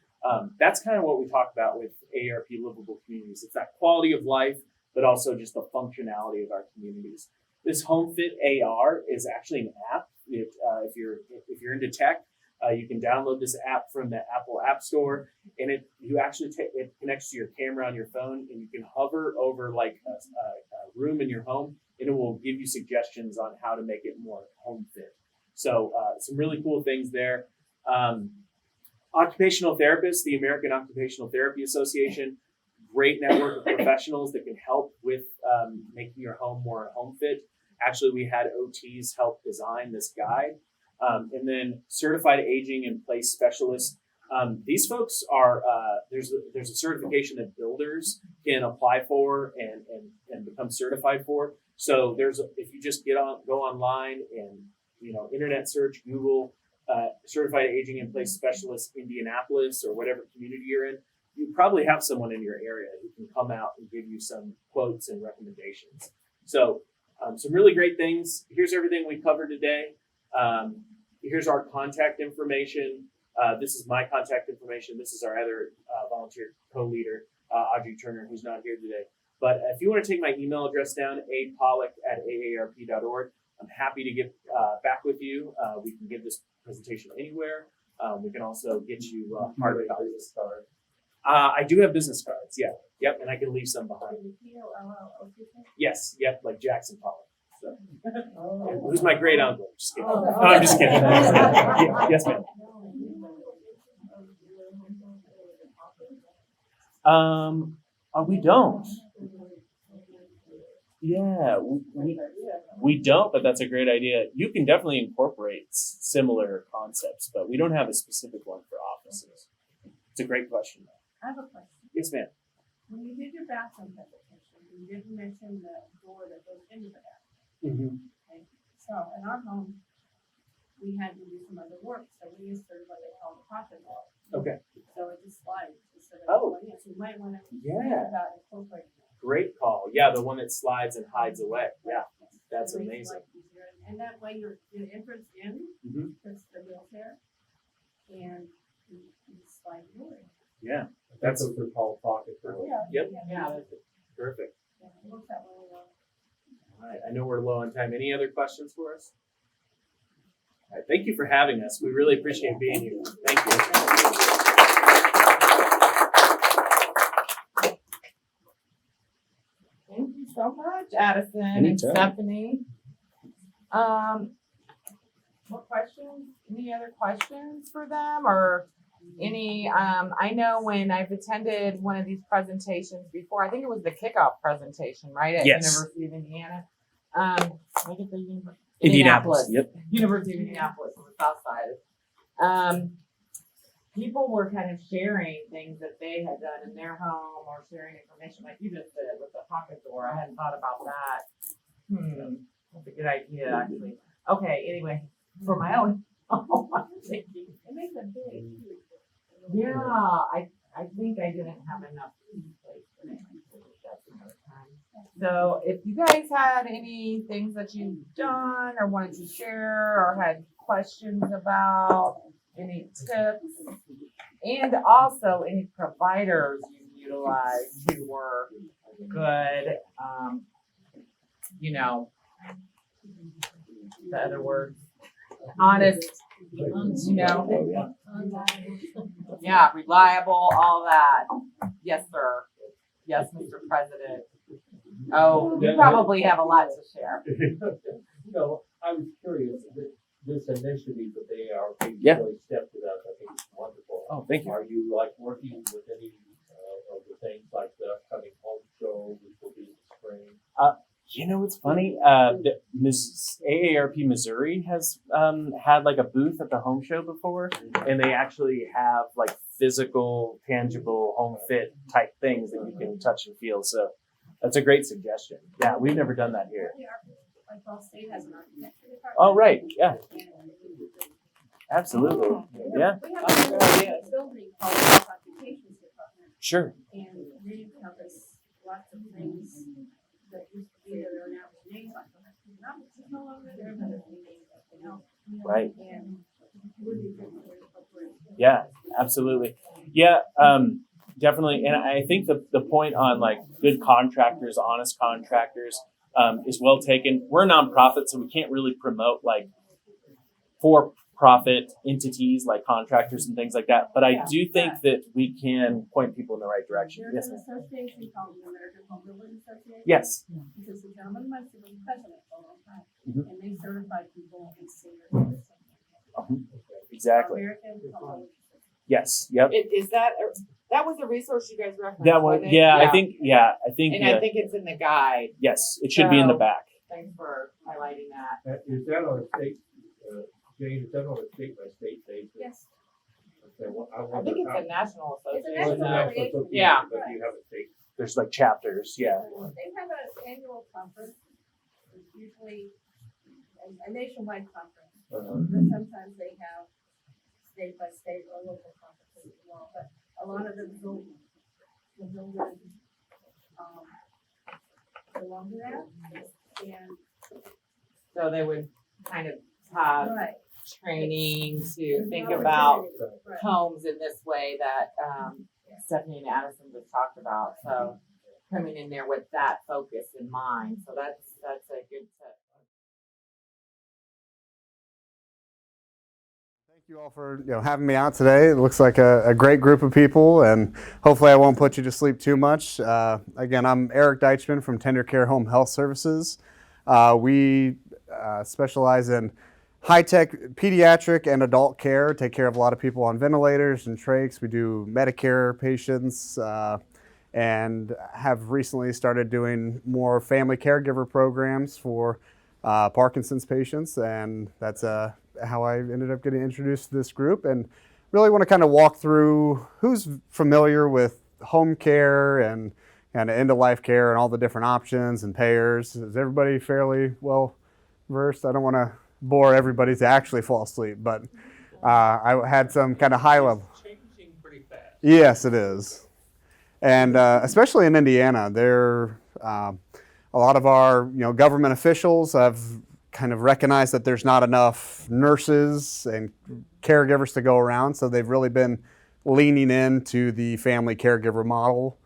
Speaker 2: That's kind of what we talk about with AARP Livable Communities. It's that quality of life, but also just the functionality of our communities. This HomeFit AR is actually an app. If you're into tech, you can download this app from the Apple App Store, and it connects to your camera on your phone, and you can hover over a room in your home, and it will give you suggestions on how to make it more home fit. So some really cool things there. Occupational therapists, the American Occupational Therapy Association, great network of professionals that can help with making your home more home fit. Actually, we had OTs help design this guide. And then certified aging in place specialists. These folks are there's a certification that builders can apply for and become certified for. So if you just go online and internet search, Google certified aging in place specialist Indianapolis or whatever community you're in, you probably have someone in your area who can come out and give you some quotes and recommendations. So some really great things. Here's everything we covered today. Here's our contact information. This is my contact information. This is our other volunteer co-leader, Audrey Turner, who's not here today. But if you want to take my email address down, apollock@aarp.org, I'm happy to get back with you. We can give this presentation anywhere. We can also get you hard copies. I do have business cards, yeah. Yep, and I can leave some behind. Yes, yep, like Jackson Pollock. So. Who's my great uncle? Just kidding. No, I'm just kidding. Yes, ma'am. We don't. Yeah, we don't, but that's a great idea. You can definitely incorporate similar concepts, but we don't have a specific one for offices. It's a great question.
Speaker 5: I have a question.
Speaker 2: Yes, ma'am.
Speaker 5: When you did your bathroom presentation, you didn't mention the door that goes into the bathroom.
Speaker 2: Mm-hmm.
Speaker 5: Okay? So in our home, we had to do some other work, so we inserted what they call the pocket door.
Speaker 2: Okay.
Speaker 5: So it just slides instead of
Speaker 2: Oh.
Speaker 5: going in. So you might want to think
Speaker 2: Yeah.
Speaker 5: about incorporating that.
Speaker 2: Great call. Yeah, the one that slides and hides away. Yeah, that's
Speaker 5: It makes
Speaker 2: amazing.
Speaker 5: life easier. And that way your entrance in
Speaker 2: Mm-hmm.
Speaker 5: puts the wheelchair and you slide the door in.
Speaker 2: Yeah,
Speaker 3: That's what they're called pocket doors.
Speaker 2: Yep.
Speaker 1: Yeah, that's
Speaker 2: perfect.
Speaker 5: Yeah, it works out really well.
Speaker 2: All right, I know we're low on time. Any other questions for us? All right, thank you for having us. We really appreciate being here. Thank you.
Speaker 1: Thank you so much, Addison and
Speaker 2: Anytime.
Speaker 1: Stephanie. What questions? Any other questions for them or any? I know when I've attended one of these presentations before, I think it was the kickoff presentation, right? At
Speaker 2: Yes.
Speaker 1: University of Indiana. Look at the
Speaker 2: Indianapolis. Yep.
Speaker 1: University of Indianapolis on the south side. People were kind of sharing things that they had done in their home or sharing information like you just did with the pocket door. I hadn't thought about that. That's a good idea, actually. Okay, anyway, for my own home, I'm thinking,
Speaker 5: It makes a big, huge difference.
Speaker 1: yeah, I think I didn't have enough place for it. That's another time. So if you guys had any things that you've done or wanted to share or had questions about, any tips, and also any providers you utilized who were good, the other words, honest, yeah, reliable, all that. Yes, sir. Yes, Mr. President. Oh, you probably have a lot to share.
Speaker 3: I was curious, this initiative that they are taking
Speaker 2: Yeah.
Speaker 3: really stepped it up. I think it's wonderful.
Speaker 2: Oh, thank you.
Speaker 3: Are you working with any of the things like the upcoming home show, which will be in the spring?
Speaker 2: It's funny. The AARP Missouri has had like a booth at the home show before, and they actually have like physical, tangible home fit type things that you can touch and feel. So that's a great suggestion. Yeah, we've never done that here.
Speaker 5: Like Ball State has an architecture department.
Speaker 2: Oh, right. Yeah,
Speaker 5: And
Speaker 2: absolutely. Yeah,
Speaker 5: we have a building called the Occupations Department,
Speaker 2: sure.
Speaker 5: and they encompass lots of things that used to be there, that are now named like economics is no longer there, but it's named something else.
Speaker 2: Right.
Speaker 5: And would be good for incorporation.
Speaker 2: Yeah, absolutely. Yeah, definitely. And I think the point on like good contractors, honest contractors, is well taken. We're a nonprofit, so we can't really promote like for-profit entities like contractors and things like that. But I do think that we can point people in the right direction.
Speaker 5: There's
Speaker 2: Yes,
Speaker 5: an
Speaker 2: ma'am.
Speaker 5: association called the American Home Builders Association.
Speaker 2: Yes.
Speaker 5: Because the gentleman was the president for a long time,
Speaker 2: Mhm.
Speaker 5: and they certified people in senior living.
Speaker 2: Exactly.
Speaker 5: American Home Builders Association.
Speaker 2: Yes. Yep.
Speaker 1: Is that was a resource you guys referenced?
Speaker 2: That one.
Speaker 1: wasn't it?
Speaker 2: Yeah, I think. Yeah, I think.
Speaker 1: And I think it's in the guide.
Speaker 2: Yes, it should be in the
Speaker 1: So-
Speaker 2: back.
Speaker 1: Thanks for highlighting that.
Speaker 3: Is that on a state, Jane, is
Speaker 1: national
Speaker 5: It's a
Speaker 1: association.
Speaker 5: national
Speaker 1: though.
Speaker 5: association.
Speaker 1: Yeah.
Speaker 3: But you have a state.
Speaker 2: There's like chapters, yeah.
Speaker 5: They have an annual conference, it's usually a nationwide conference, but sometimes they have state by state or local conferences as well, but a lot of them don't belong to that, and,
Speaker 1: So they would kind of have
Speaker 5: right.
Speaker 1: training to
Speaker 5: There's
Speaker 1: think
Speaker 5: no
Speaker 1: about
Speaker 5: alternative, right.
Speaker 1: homes in this way that Stephanie and Addison just talked about. So coming in there with that focus in mind. So that's a good tip.
Speaker 6: Thank you all for having me out today. It looks like a great group of people, and hopefully I won't put you to sleep too much. Again, I'm Eric Deichman from Tender Care Home Health Services. We specialize in high-tech pediatric and adult care, take care of a lot of people on ventilators and trachs. We do Medicare patients and have recently started doing more family caregiver programs for Parkinson's patients, and that's how I ended up getting introduced to this group, and really want to kind of walk through who's familiar with home care and kind of end-of-life care and all the different options and payers. Is everybody fairly well versed? I don't want to bore everybody to actually fall asleep, but I had some kind of high level.
Speaker 3: It's changing pretty fast.
Speaker 6: Yes, it is. And especially in Indiana, there a lot of our government officials have kind of recognized that there's not enough nurses and caregivers to go around, so they've really been leaning into the family caregiver model.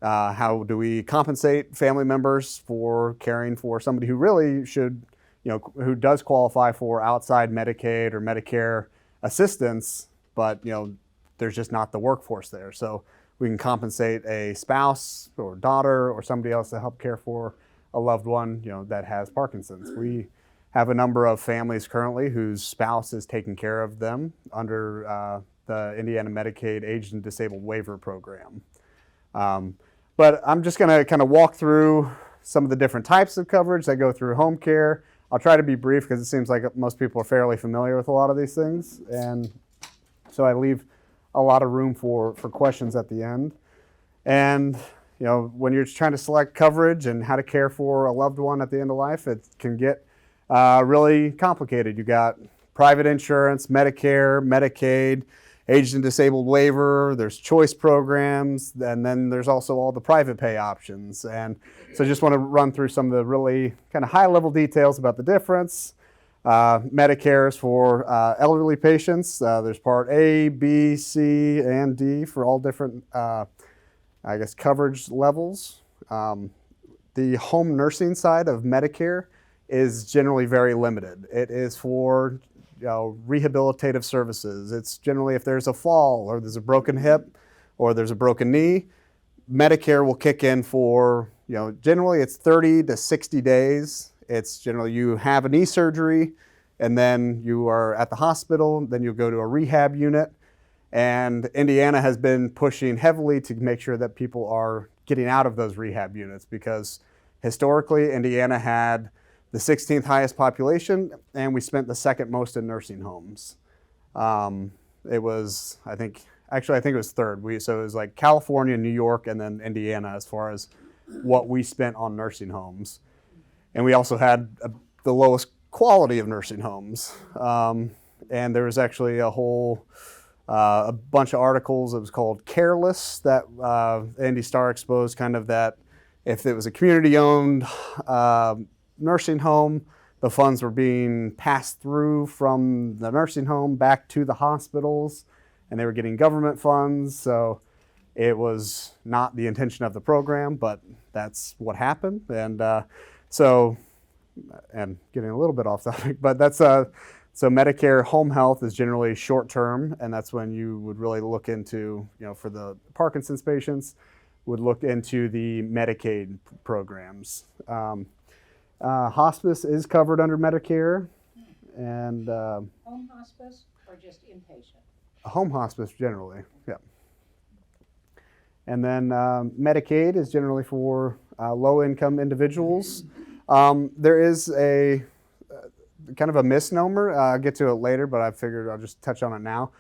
Speaker 6: How do we compensate family members for caring for somebody who really should, who does qualify for outside Medicaid or Medicare assistance, but there's just not the workforce there. So we can compensate a spouse or daughter or somebody else to help care for a loved one, that has Parkinson's. We have a number of families currently whose spouse is taking care of them under the Indiana Medicaid Aged and Disabled Waiver Program. But I'm just going to kind of walk through some of the different types of coverage that go through home care. I'll try to be brief because it seems like most people are fairly familiar with a lot of these things, and so I leave a lot of room for questions at the end. And when you're trying to select coverage and how to care for a loved one at the end of life, it can get really complicated. You got private insurance, Medicare, Medicaid, aged and disabled waiver, there's choice programs, and then there's also all the private pay options. And so I just want to run through some of the really kind of high level details about the difference. Medicare is for elderly patients. There's Part A, B, C, and D for all different, coverage levels. The home nursing side of Medicare is generally very limited. It is for rehabilitative services. It's generally if there's a fall or there's a broken hip or there's a broken knee, Medicare will kick in for, generally it's 30 to 60 days. It's generally you have a knee surgery and then you are at the hospital, then you'll go to a rehab unit. And Indiana has been pushing heavily to make sure that people are getting out of those rehab units because historically Indiana had the 16th highest population, and we spent the second most in nursing homes. It was, I think it was third. So it was like California, New York, and then Indiana as far as what we spent on nursing homes. And we also had the lowest quality of nursing homes. And there was actually a bunch of articles. It was called Careless that Andy Starr exposed, kind of that if it was a community-owned nursing home, the funds were being passed through from the nursing home back to the hospitals, and they were getting government funds. So it was not the intention of the program, but that's what happened. And and getting a little bit off topic, but that's so Medicare home health is generally short term, and that's when you would really look into, for the Parkinson's patients, would look into the Medicaid programs. Hospice is covered under Medicare, and
Speaker 7: Home hospice or just inpatient?
Speaker 6: home hospice generally, yeah. And then Medicaid is generally for low-income individuals. There is a kind of a misnomer. I'll get to it later, but I figured I'll just touch on it now.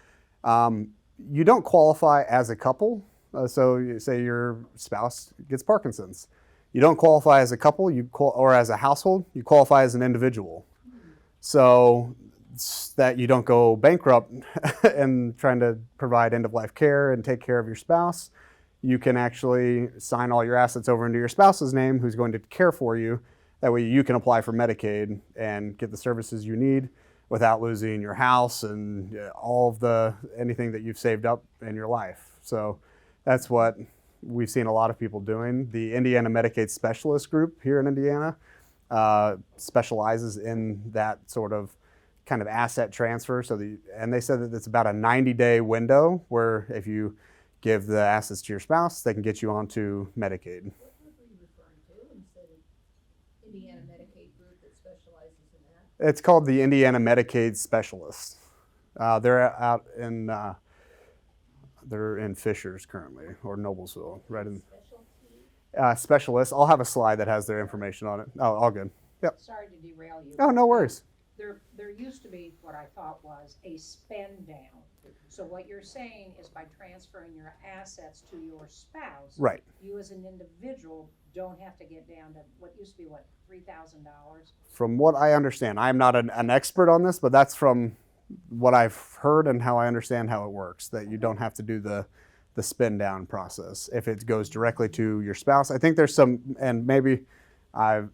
Speaker 6: you don't qualify as a couple. So you say your spouse gets Parkinson's. You don't qualify as a couple, or as a household, you qualify as an individual. So that you don't go bankrupt and trying to provide end-of-life care and take care of your spouse, you can actually sign all your assets over into your spouse's name, who's going to care for you. That way you can apply for Medicaid and get the services you need without losing your house and all of anything that you've saved up in your life. So that's what we've seen a lot of people doing. The Indiana Medicaid Specialist Group here in Indiana specializes in that sort of kind of asset transfer. And they said that it's about a 90-day window where if you give the assets to your spouse, they can get you onto Medicaid.
Speaker 5: What group are you referring to when you said Indiana Medicaid group that specializes in that?
Speaker 6: It's called the Indiana Medicaid Specialists. They're out in they're in Fishers currently, or Noblesville, right in. Specialists. I'll have a slide that has their information on it. Oh, all good. Yep.
Speaker 7: Sorry to derail you.
Speaker 6: Oh, no worries.
Speaker 7: There used to be what I thought was a spend down. So what you're saying is by transferring your assets to your spouse,
Speaker 6: Right.
Speaker 7: you as an individual don't have to get down to what used to be, $3,000?
Speaker 6: From what I understand, I'm not an expert on this, but that's from what I've heard and how I understand how it works, that you don't have to do the spin down process if it goes directly to your spouse. I think there's some, and maybe
Speaker 8: I was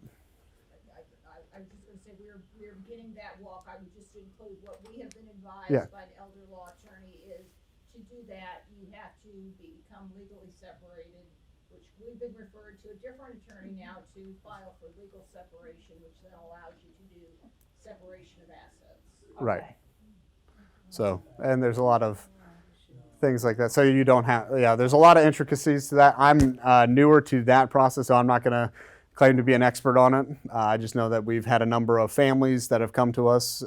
Speaker 8: just gonna say, we're beginning that walk. I would just include what we have been advised
Speaker 6: Yeah.
Speaker 8: by the elder law attorney is to do that, you have to become legally separated, which we've been referred to a different attorney now to file for legal separation, which then allows you to do separation of assets.
Speaker 6: Right. So, and there's a lot of things like that. So you don't have, there's a lot of intricacies to that. I'm newer to that process, so I'm not going to claim to be an expert on it. I just know that we've had a number of families that have come to us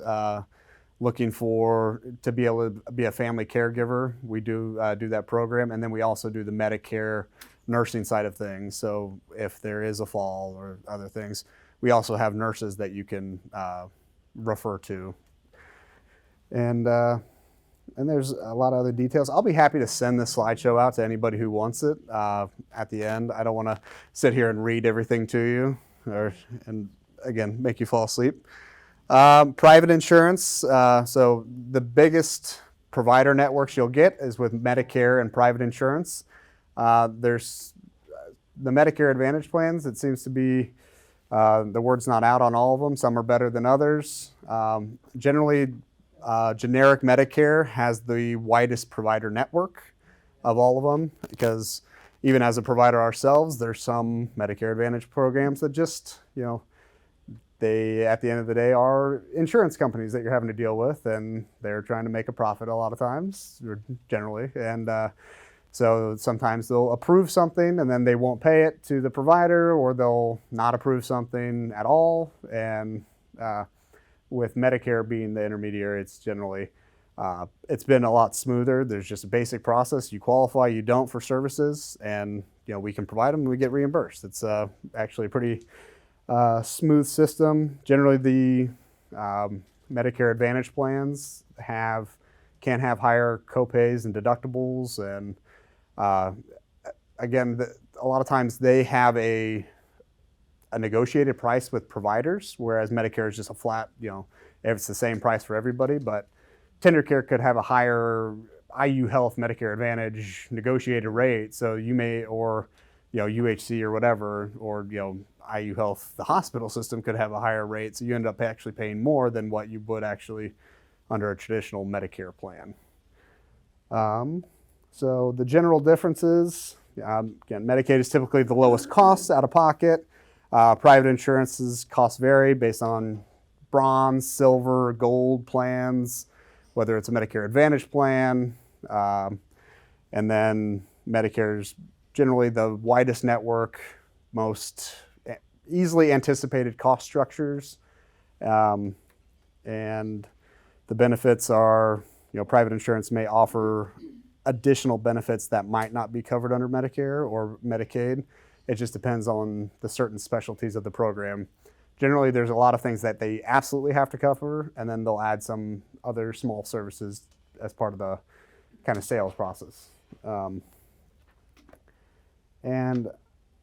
Speaker 6: looking to be able to be a family caregiver. We do that program, and then we also do the Medicare nursing side of things. So if there is a fall or other things, we also have nurses that you can refer to. And there's a lot of other details. I'll be happy to send this slideshow out to anybody who wants it at the end. I don't want to sit here and read everything to you and again, make you fall asleep. Private insurance. So the biggest provider networks you'll get is with Medicare and private insurance. There's the Medicare Advantage plans. It seems to be the word's not out on all of them. Some are better than others. Generally, generic Medicare has the widest provider network of all of them, because even as a provider ourselves, there's some Medicare Advantage programs that just, they, at the end of the day, are insurance companies that you're having to deal with, and they're trying to make a profit a lot of times, or generally. And so sometimes they'll approve something and then they won't pay it to the provider, or they'll not approve something at all. And with Medicare being the intermediary, it's generally, it's been a lot smoother. There's just a basic process. You qualify, you don't for services, and we can provide them and we get reimbursed. It's actually a pretty smooth system. Generally, the Medicare Advantage plans can have higher copays and deductibles, and again, a lot of times they have a negotiated price with providers, whereas Medicare is just a flat, it's the same price for everybody. But Tender Care could have a higher IU Health Medicare Advantage negotiated rate, so you may, or UHC or whatever, or IU Health, the hospital system, could have a higher rate, so you end up actually paying more than what you would actually under a traditional Medicare plan. So the general differences, again, Medicaid is typically the lowest cost out of pocket. Private insurances costs vary based on bronze, silver, gold plans, whether it's a Medicare Advantage plan. And then Medicare is generally the widest network, most easily anticipated cost structures. And the benefits are, private insurance may offer additional benefits that might not be covered under Medicare or Medicaid. It just depends on the certain specialties of the program. Generally, there's a lot of things that they absolutely have to cover, and then they'll add some other small services as part of the kind of sales process. And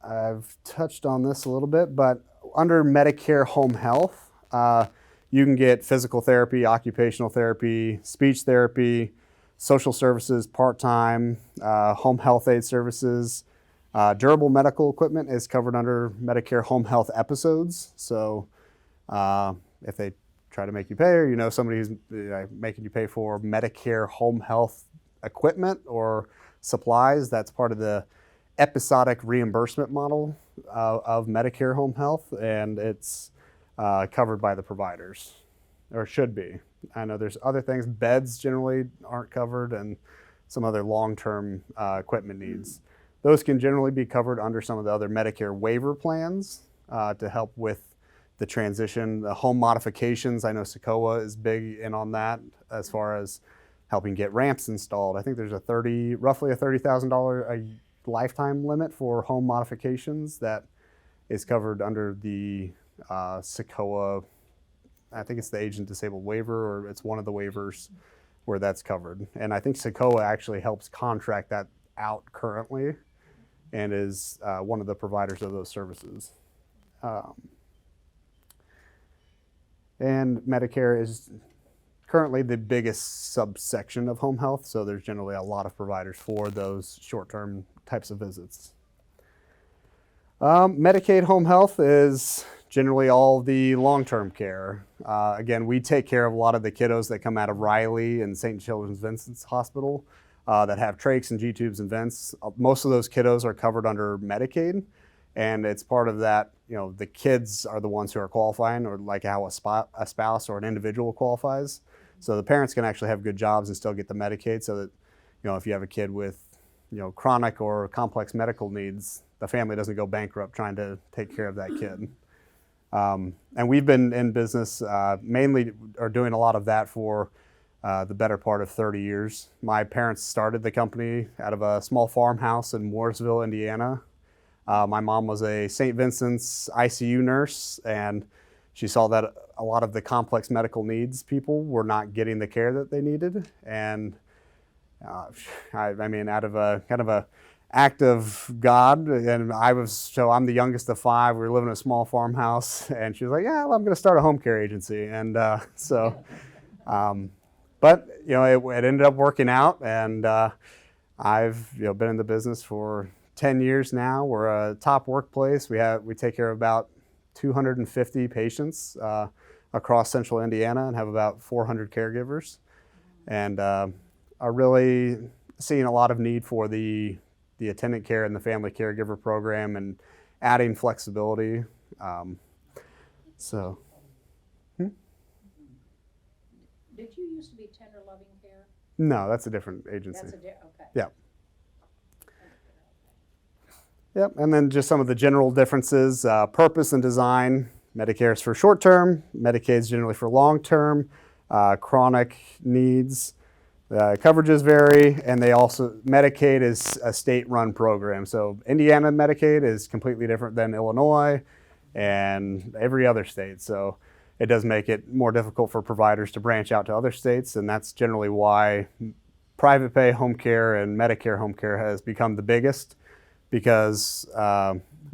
Speaker 6: I've touched on this a little bit, but under Medicare home health, you can get physical therapy, occupational therapy, speech therapy, social services part-time, home health aid services. Durable medical equipment is covered under Medicare home health episodes. So if they try to make you pay, or somebody who's making you pay for Medicare home health equipment or supplies, that's part of the episodic reimbursement model of Medicare home health, and it's covered by the providers, or should be. I know there's other things. Beds generally aren't covered, and some other long-term equipment needs. Those can generally be covered under some of the other Medicare waiver plans to help with the transition. The home modifications, I know SECOA is big in on that as far as helping get ramps installed. I think there's roughly a $30,000 a lifetime limit for home modifications that is covered under the SECOA. I think it's the agent disabled waiver, or it's one of the waivers where that's covered. And I think SECOA actually helps contract that out currently and is one of the providers of those services. And Medicare is currently the biggest subsection of home health, so there's generally a lot of providers for those short-term types of visits. Medicaid home health is generally all the long-term care. Again, we take care of a lot of the kiddos that come out of Riley and St. Children's Vincent's Hospital that have trachs and G-tubes and vents. Most of those kiddos are covered under Medicaid, and it's part of that, the kids are the ones who are qualifying, or like how a spouse or an individual qualifies. So the parents can actually have good jobs and still get the Medicaid, so that, if you have a kid with, chronic or complex medical needs, the family doesn't go bankrupt trying to take care of that kid. And we've been in business mainly, or doing a lot of that for the better part of 30 years. My parents started the company out of a small farmhouse in Mooresville, Indiana. My mom was a St. Vincent's ICU nurse, and she saw that a lot of the complex medical needs people were not getting the care that they needed. And I mean, out of a kind of a act of God, and I'm the youngest of five. We were living in a small farmhouse, and she was like, "Yeah, well, I'm going to start a home care agency." And but it ended up working out, and I've been in the business for 10 years now. We're a top workplace. We take care of about 250 patients across central Indiana and have about 400 caregivers, and are really seeing a lot of need for the attendant care and the family caregiver program, and adding flexibility.
Speaker 7: Did you used to be Tender Loving Care?
Speaker 6: No, that's a different agency.
Speaker 7: Okay.
Speaker 6: Yeah. Yep, and then just some of the general differences, purpose and design. Medicare is for short-term, Medicaid is generally for long-term, chronic needs. Coverages vary, and Medicaid is a state-run program. So Indiana Medicaid is completely different than Illinois and every other state. So it does make it more difficult for providers to branch out to other states, and that's generally why private pay home care and Medicare home care has become the biggest, because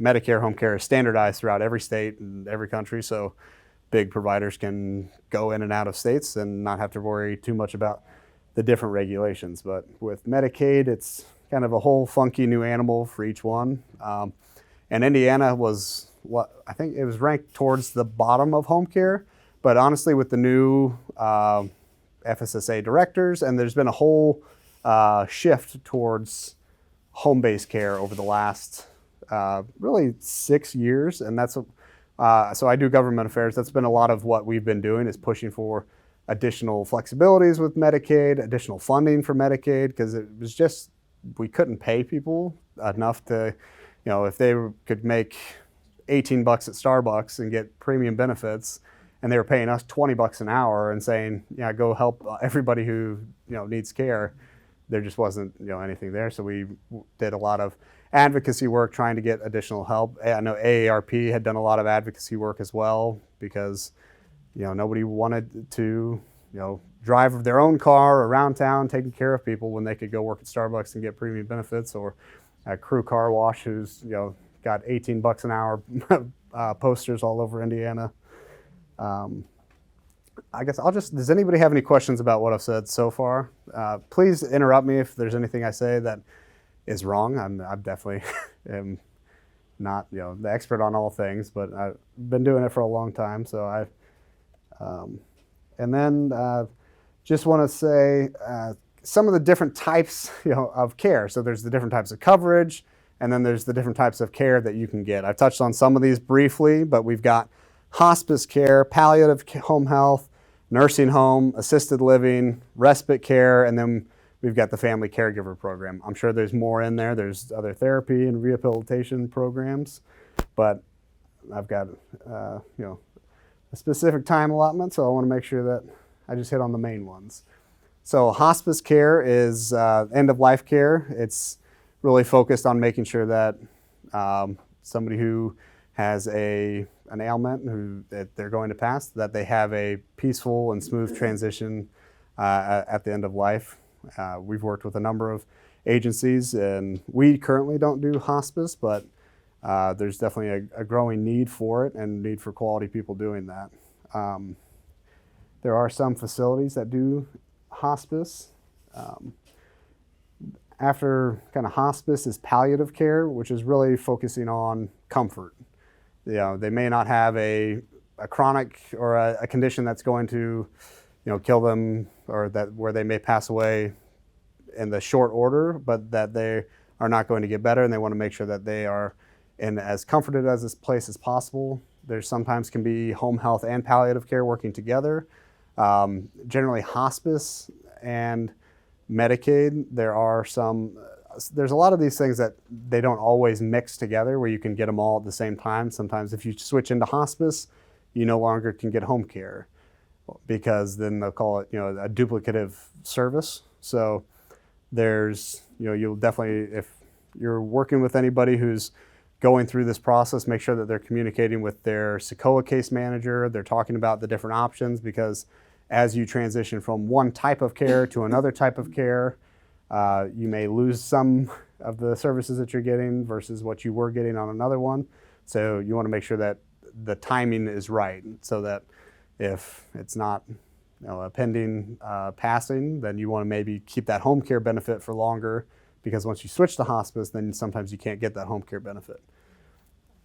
Speaker 6: Medicare home care is standardized throughout every state and every country, so big providers can go in and out of states and not have to worry too much about the different regulations. But with Medicaid, it's kind of a whole funky new animal for each one. And Indiana was I think it was ranked towards the bottom of home care, but honestly with the new FSSA directors, and there's been a whole shift towards home-based care over the last really 6 years, and that's so I do government affairs. That's been a lot of what we've been doing, is pushing for additional flexibilities with Medicaid, additional funding for Medicaid, because it was just, we couldn't pay people enough to, if they could make $18 at Starbucks and get premium benefits, and they were paying us $20 an hour and saying, yeah, go help everybody who needs care, there just wasn't anything there. So we did a lot of advocacy work trying to get additional help. I know AARP had done a lot of advocacy work as well, because nobody wanted to drive their own car around town taking care of people when they could go work at Starbucks and get premium benefits, or a crew car wash who's got $18 an hour posters all over Indiana. I guess does anybody have any questions about what I've said so far? Please interrupt me if there's anything I say that is wrong. I'm definitely am not the expert on all things, but I've been doing it for a long time. So and then just want to say some of the different types of care. So there's the different types of coverage, and then there's the different types of care that you can get. I've touched on some of these briefly, but we've got hospice care, palliative home health, nursing home, assisted living, respite care, and then we've got the family caregiver program. I'm sure there's more in there. There's other therapy and rehabilitation programs, but I've got a specific time allotment, so I want to make sure that I just hit on the main ones. So hospice care is end-of-life care. It's really focused on making sure that somebody who has an ailment that they're going to pass, that they have a peaceful and smooth transition at the end of life. We've worked with a number of agencies, and we currently don't do hospice, but there's definitely a growing need for it and need for quality people doing that. There are some facilities that do hospice. After kind of hospice is palliative care, which is really focusing on comfort. They may not have a chronic or a condition that's going to kill them, or that where they may pass away in the short order, but that they are not going to get better, and they want to make sure that they are in as comforted as this place as possible. There sometimes can be home health and palliative care working together. Generally hospice and Medicaid, there's a lot of these things that they don't always mix together where you can get them all at the same time. Sometimes if you switch into hospice, you no longer can get home care, because then they'll call it a duplicative service. So there's you'll definitely, if you're working with anybody who's going through this process, make sure that they're communicating with their SECOA case manager. They're talking about the different options, because as you transition from one type of care to another type of care, you may lose some of the services that you're getting versus what you were getting on another one. So you want to make sure that the timing is right, so that if it's not a pending passing, then you want to maybe keep that home care benefit for longer, because once you switch to hospice, then sometimes you can't get that home care benefit.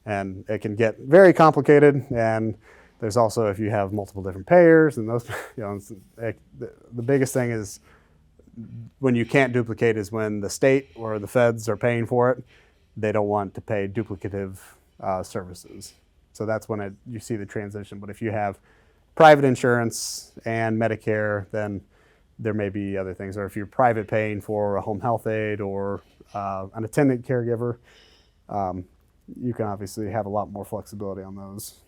Speaker 6: And it can get very complicated, and there's also, if you have multiple different payers, and those, the biggest thing is when you can't duplicate is when the state or the feds are paying for it. They don't want to pay duplicative services. So that's when you see the transition. But if you have private insurance and Medicare, then there may be other things. Or if you're private paying for a home health aide or an attendant caregiver, you can obviously have a lot more flexibility on those.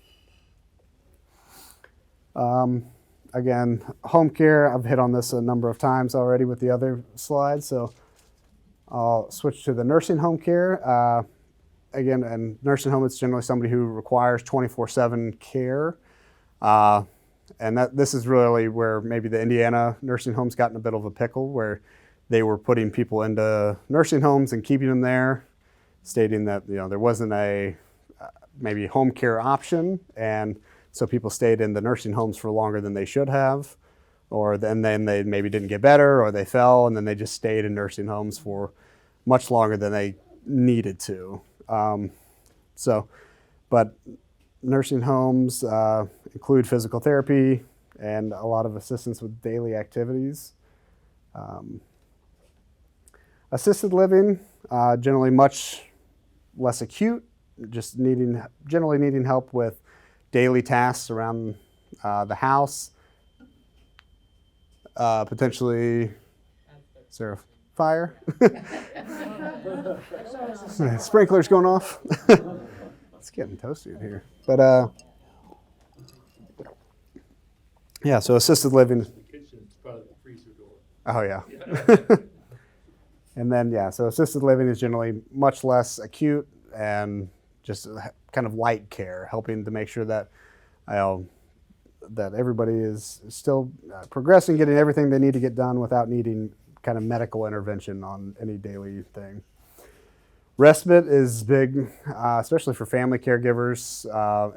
Speaker 6: Again, home care, I've hit on this a number of times already with the other slides, so I'll switch to the nursing home care. Again, in nursing home, it's generally somebody who requires 24/7 care. And this is really where maybe the Indiana nursing homes got in a bit of a pickle, where they were putting people into nursing homes and keeping them there, stating that there wasn't a maybe home care option, and so people stayed in the nursing homes for longer than they should have, or then they maybe didn't get better, or they fell, and then they just stayed in nursing homes for much longer than they needed to. But nursing homes include physical therapy and a lot of assistance with daily activities. Assisted living, generally much less acute, just generally needing help with daily tasks around the house. Potentially, is there a fire? Sprinklers going off. It's getting toasty in here. But yeah, so assisted living.
Speaker 3: The kitchen's probably the freezer door.
Speaker 6: Oh yeah. And then so assisted living is generally much less acute and just kind of light care, helping to make sure that that everybody is still progressing, getting everything they need to get done without needing kind of medical intervention on any daily thing. Respite is big, especially for family caregivers.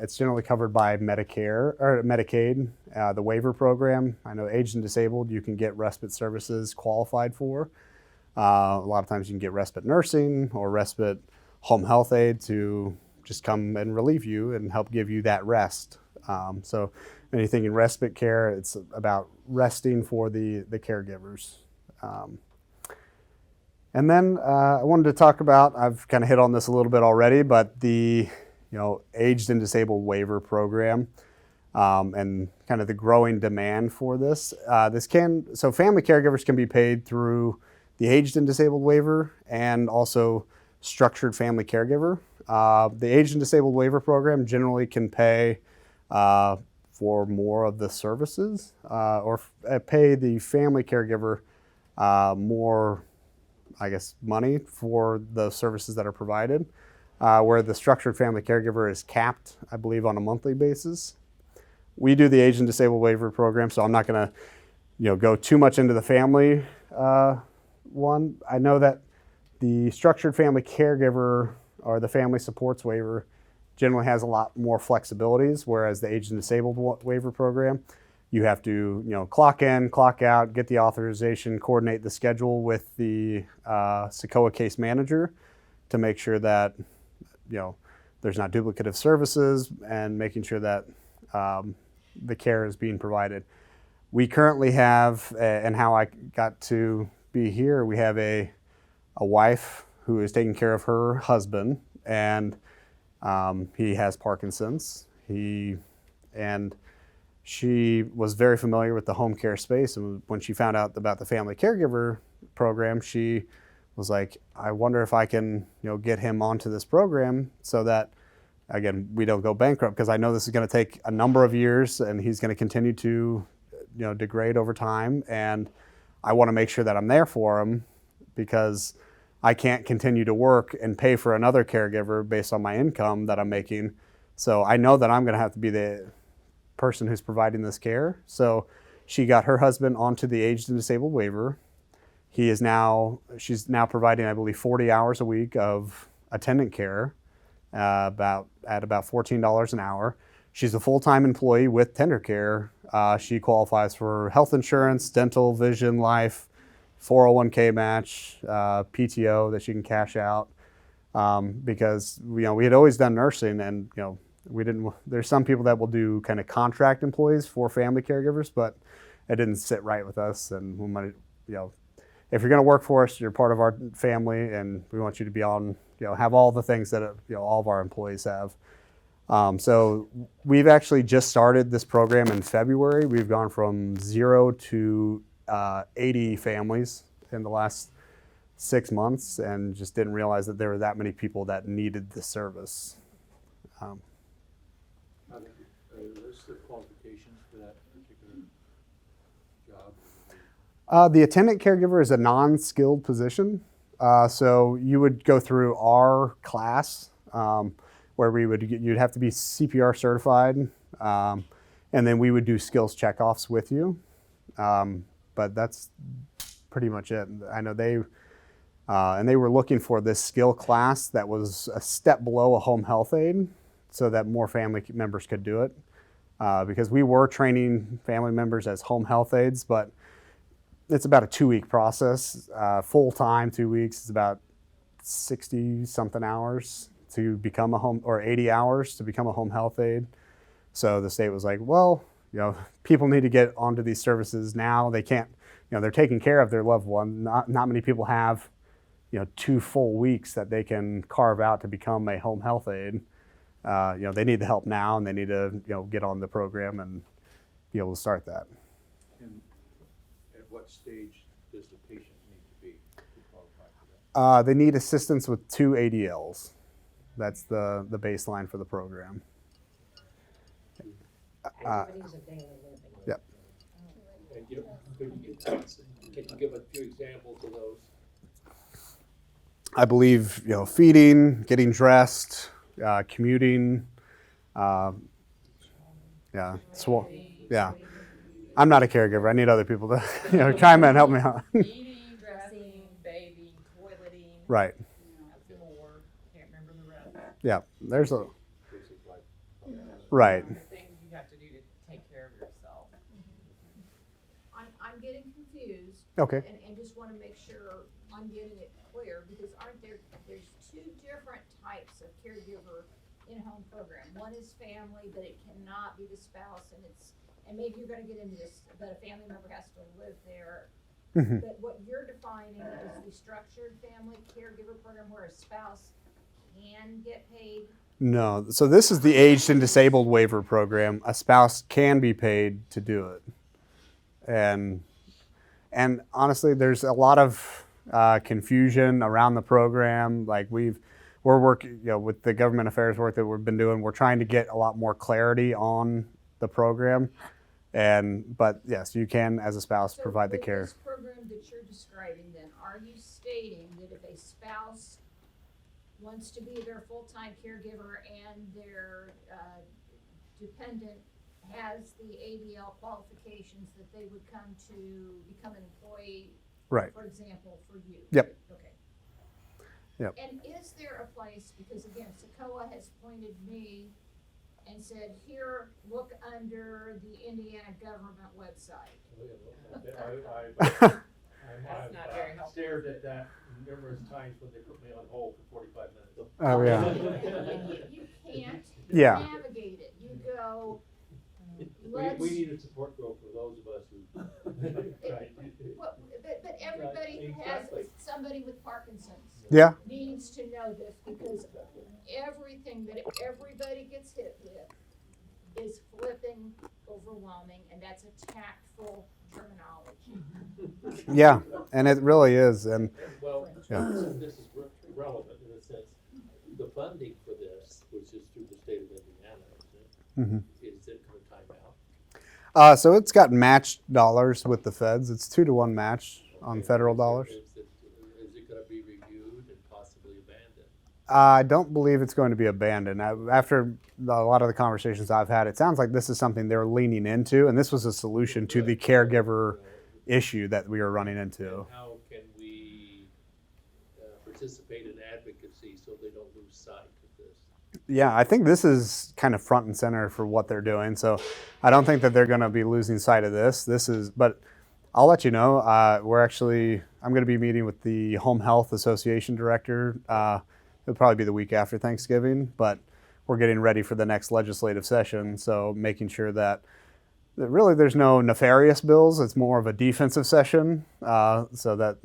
Speaker 6: It's generally covered by Medicare or Medicaid, the waiver program. I know aged and disabled, you can get respite services qualified for. A lot of times you can get respite nursing or respite home health aid to just come and relieve you and help give you that rest. So anything in respite care, it's about resting for the caregivers. And then I wanted to talk about, I've kind of hit on this a little bit already, but the aged and disabled waiver program and kind of the growing demand for this. So family caregivers can be paid through the aged and disabled waiver and also structured family caregiver. The aged and disabled waiver program generally can pay for more of the services or pay the family caregiver more, I guess, money for the services that are provided, where the structured family caregiver is capped, I believe, on a monthly basis. We do the aged and disabled waiver program, so I'm not going to go too much into the family one. I know that the structured family caregiver or the family supports waiver generally has a lot more flexibilities, whereas the aged and disabled waiver program, you have to clock in, clock out, get the authorization, coordinate the schedule with the SACOA case manager to make sure that there's not duplicative services and making sure that the care is being provided. We currently have, and how I got to be here, we have a wife who is taking care of her husband, and he has Parkinson's. She was very familiar with the home care space, and when she found out about the family caregiver program, she was like, I wonder if I can get him onto this program so that, again, we don't go bankrupt, because I know this is going to take a number of years and he's going to continue to degrade over time, and I want to make sure that I'm there for him, because I can't continue to work and pay for another caregiver based on my income that I'm making. So I know that I'm going to have to be the person who's providing this care. So she got her husband onto the aged and disabled waiver. She's now providing, I believe, 40 hours a week of attendant care, about $14 an hour. She's a full-time employee with tender care. She qualifies for health insurance, dental, vision, life, 401k match, PTO that she can cash out, because we had always done nursing, and we didn't. There's some people that will do kind of contract employees for family caregivers, but it didn't sit right with us. And we might, if you're going to work for us, you're part of our family, and we want you to be on, have all the things that all of our employees have. So we've actually just started this program in February. We've gone from 0 to 80 families in the last 6 months, and just didn't realize that there were that many people that needed the service.
Speaker 3: What's the qualifications for that particular job?
Speaker 6: The attendant caregiver is a non-skilled position. So you would go through our class, where you'd have to be CPR certified, and then we would do skills checkoffs with you. But that's pretty much it. I know they were looking for this skill class that was a step below a home health aide, so that more family members could do it. Because we were training family members as home health aides, but it's about a 2-week process. Full-time 2 weeks is about 60-something hours to become a home, or 80 hours to become a home health aide. So the state was like, well, people need to get onto these services now. They can't, they're taking care of their loved one. Not many people have, 2 full weeks that they can carve out to become a home health aide. They need the help now, and they need to, get on the program and be able to start that.
Speaker 3: And at what stage does the patient need to be to qualify for that?
Speaker 6: They need assistance with 2 ADLs. That's the baseline for the program.
Speaker 7: Everybody's a daily living.
Speaker 6: Yep.
Speaker 3: And can you give a few examples of those?
Speaker 6: I believe, feeding, getting dressed, commuting, Yeah. I'm not a caregiver. I need other people to, chime in and help me out.
Speaker 9: Eating, dressing, bathing, toileting.
Speaker 6: Right.
Speaker 9: Floor, can't remember the rest.
Speaker 6: Yeah. There's a,
Speaker 3: Basic life.
Speaker 6: right.
Speaker 9: The things you have to do to take care of yourself.
Speaker 8: I'm getting confused
Speaker 6: Okay.
Speaker 8: and just wanna make sure I'm getting it clear, because there's two different types of caregiver in-home program. One is family, but it cannot be the spouse, and maybe you're gonna get into this, but a family member has to live there.
Speaker 6: Mhm.
Speaker 8: But what you're defining is the structured family caregiver program where a spouse can get paid.
Speaker 6: No. So this is the aged and disabled waiver program. A spouse can be paid to do it. And honestly, there's a lot of confusion around the program. Like we're working, with the government affairs work that we've been doing. We're trying to get a lot more clarity on the program. But yes, you can, as a spouse,
Speaker 8: So
Speaker 6: provide the
Speaker 8: with
Speaker 6: care.
Speaker 8: this program that you're describing, then, are you stating that if a spouse wants to be their full-time caregiver and their dependent has the ADL qualifications, that they would come to become an employee?
Speaker 6: Right.
Speaker 8: For example, for you?
Speaker 6: Yep.
Speaker 8: Okay.
Speaker 6: Yep.
Speaker 8: And is there a place, because again, Socoa has pointed me and said, here, look under the Indiana government website.
Speaker 9: That's not very helpful.
Speaker 3: Stared at that numerous times when they put me on hold for 45 minutes.
Speaker 6: Oh yeah.
Speaker 8: You can't
Speaker 6: Yeah.
Speaker 8: navigate it. You go,
Speaker 3: We
Speaker 8: let's,
Speaker 3: need a support group for those of us who. Right.
Speaker 8: well, but everybody who has
Speaker 3: Exactly.
Speaker 8: somebody with Parkinson's
Speaker 6: Yeah.
Speaker 8: needs to know this, because everything that everybody gets hit with is flipping overwhelming, and that's a tactful terminology.
Speaker 6: Yeah. And it really is. And
Speaker 3: Well,
Speaker 6: Yeah.
Speaker 3: this is relevant in a sense. The funding for this, which is through the state of Indiana,
Speaker 6: mhm.
Speaker 3: is it going to time out?
Speaker 6: So it's got matched dollars with the feds. It's 2-to-1 match on
Speaker 3: Okay.
Speaker 6: federal dollars.
Speaker 3: Is it going to be reviewed and possibly abandoned?
Speaker 6: I don't believe it's going to be abandoned. After a lot of the conversations I've had, it sounds like this is something they're leaning into, and this was a solution to the caregiver issue that we were running into.
Speaker 3: And how can we participate in advocacy so they don't lose sight of this?
Speaker 6: Yeah, I think this is kind of front and center for what they're doing. So I don't think that they're going to be losing sight of this. But I'll let you know. I'm going to be meeting with the Home Health Association director. It'll probably be the week after Thanksgiving, but we're getting ready for the next legislative session. So making sure that really there's no nefarious bills. It's more of a defensive session, so that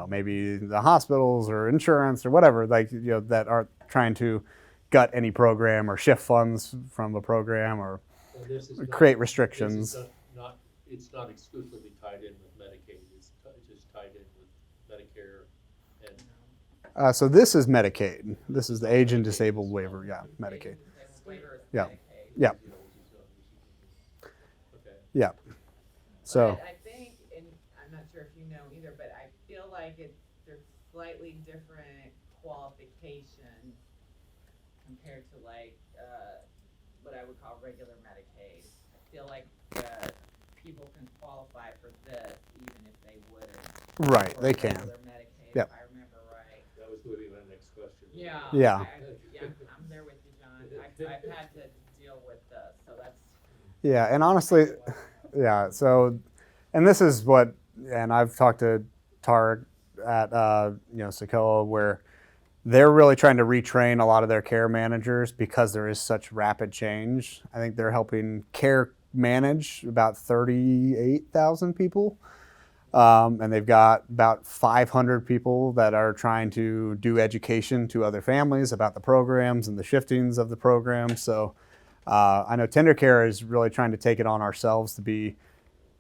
Speaker 6: maybe the hospitals or insurance or whatever, that aren't trying to gut any program or shift funds from a program or
Speaker 3: And this is
Speaker 6: create
Speaker 3: not-
Speaker 6: restrictions.
Speaker 3: This is it's not exclusively tied in with Medicaid, it's just tied in with Medicare and.
Speaker 6: So this is Medicaid. This is the age and disabled waiver. Yeah, Medicaid.
Speaker 9: Waiver is
Speaker 6: Yeah.
Speaker 9: Medicaid.
Speaker 6: Yeah.
Speaker 3: Okay.
Speaker 6: Yeah. So
Speaker 10: But I think, and I'm not sure if you know either, but I feel like there's slightly different qualifications compared to what I would call regular Medicaid. I feel like people can qualify for this even if they wouldn't.
Speaker 6: right,
Speaker 10: for
Speaker 6: they can.
Speaker 10: regular Medicaid,
Speaker 6: Yep.
Speaker 10: if I remember right.
Speaker 3: That was going to be my next question.
Speaker 10: Yeah.
Speaker 6: Yeah.
Speaker 10: I'm there with you, John. I've had to deal with this, so that's.
Speaker 6: Yeah, and honestly, yeah. So, and this is what, and I've talked to Tarek at Socoa, where they're really trying to retrain a lot of their care managers because there is such rapid change. I think they're helping care manage about 38,000 people. And they've got about 500 people that are trying to do education to other families about the programs and the shiftings of the program. So I know Tender Care is really trying to take it on ourselves to be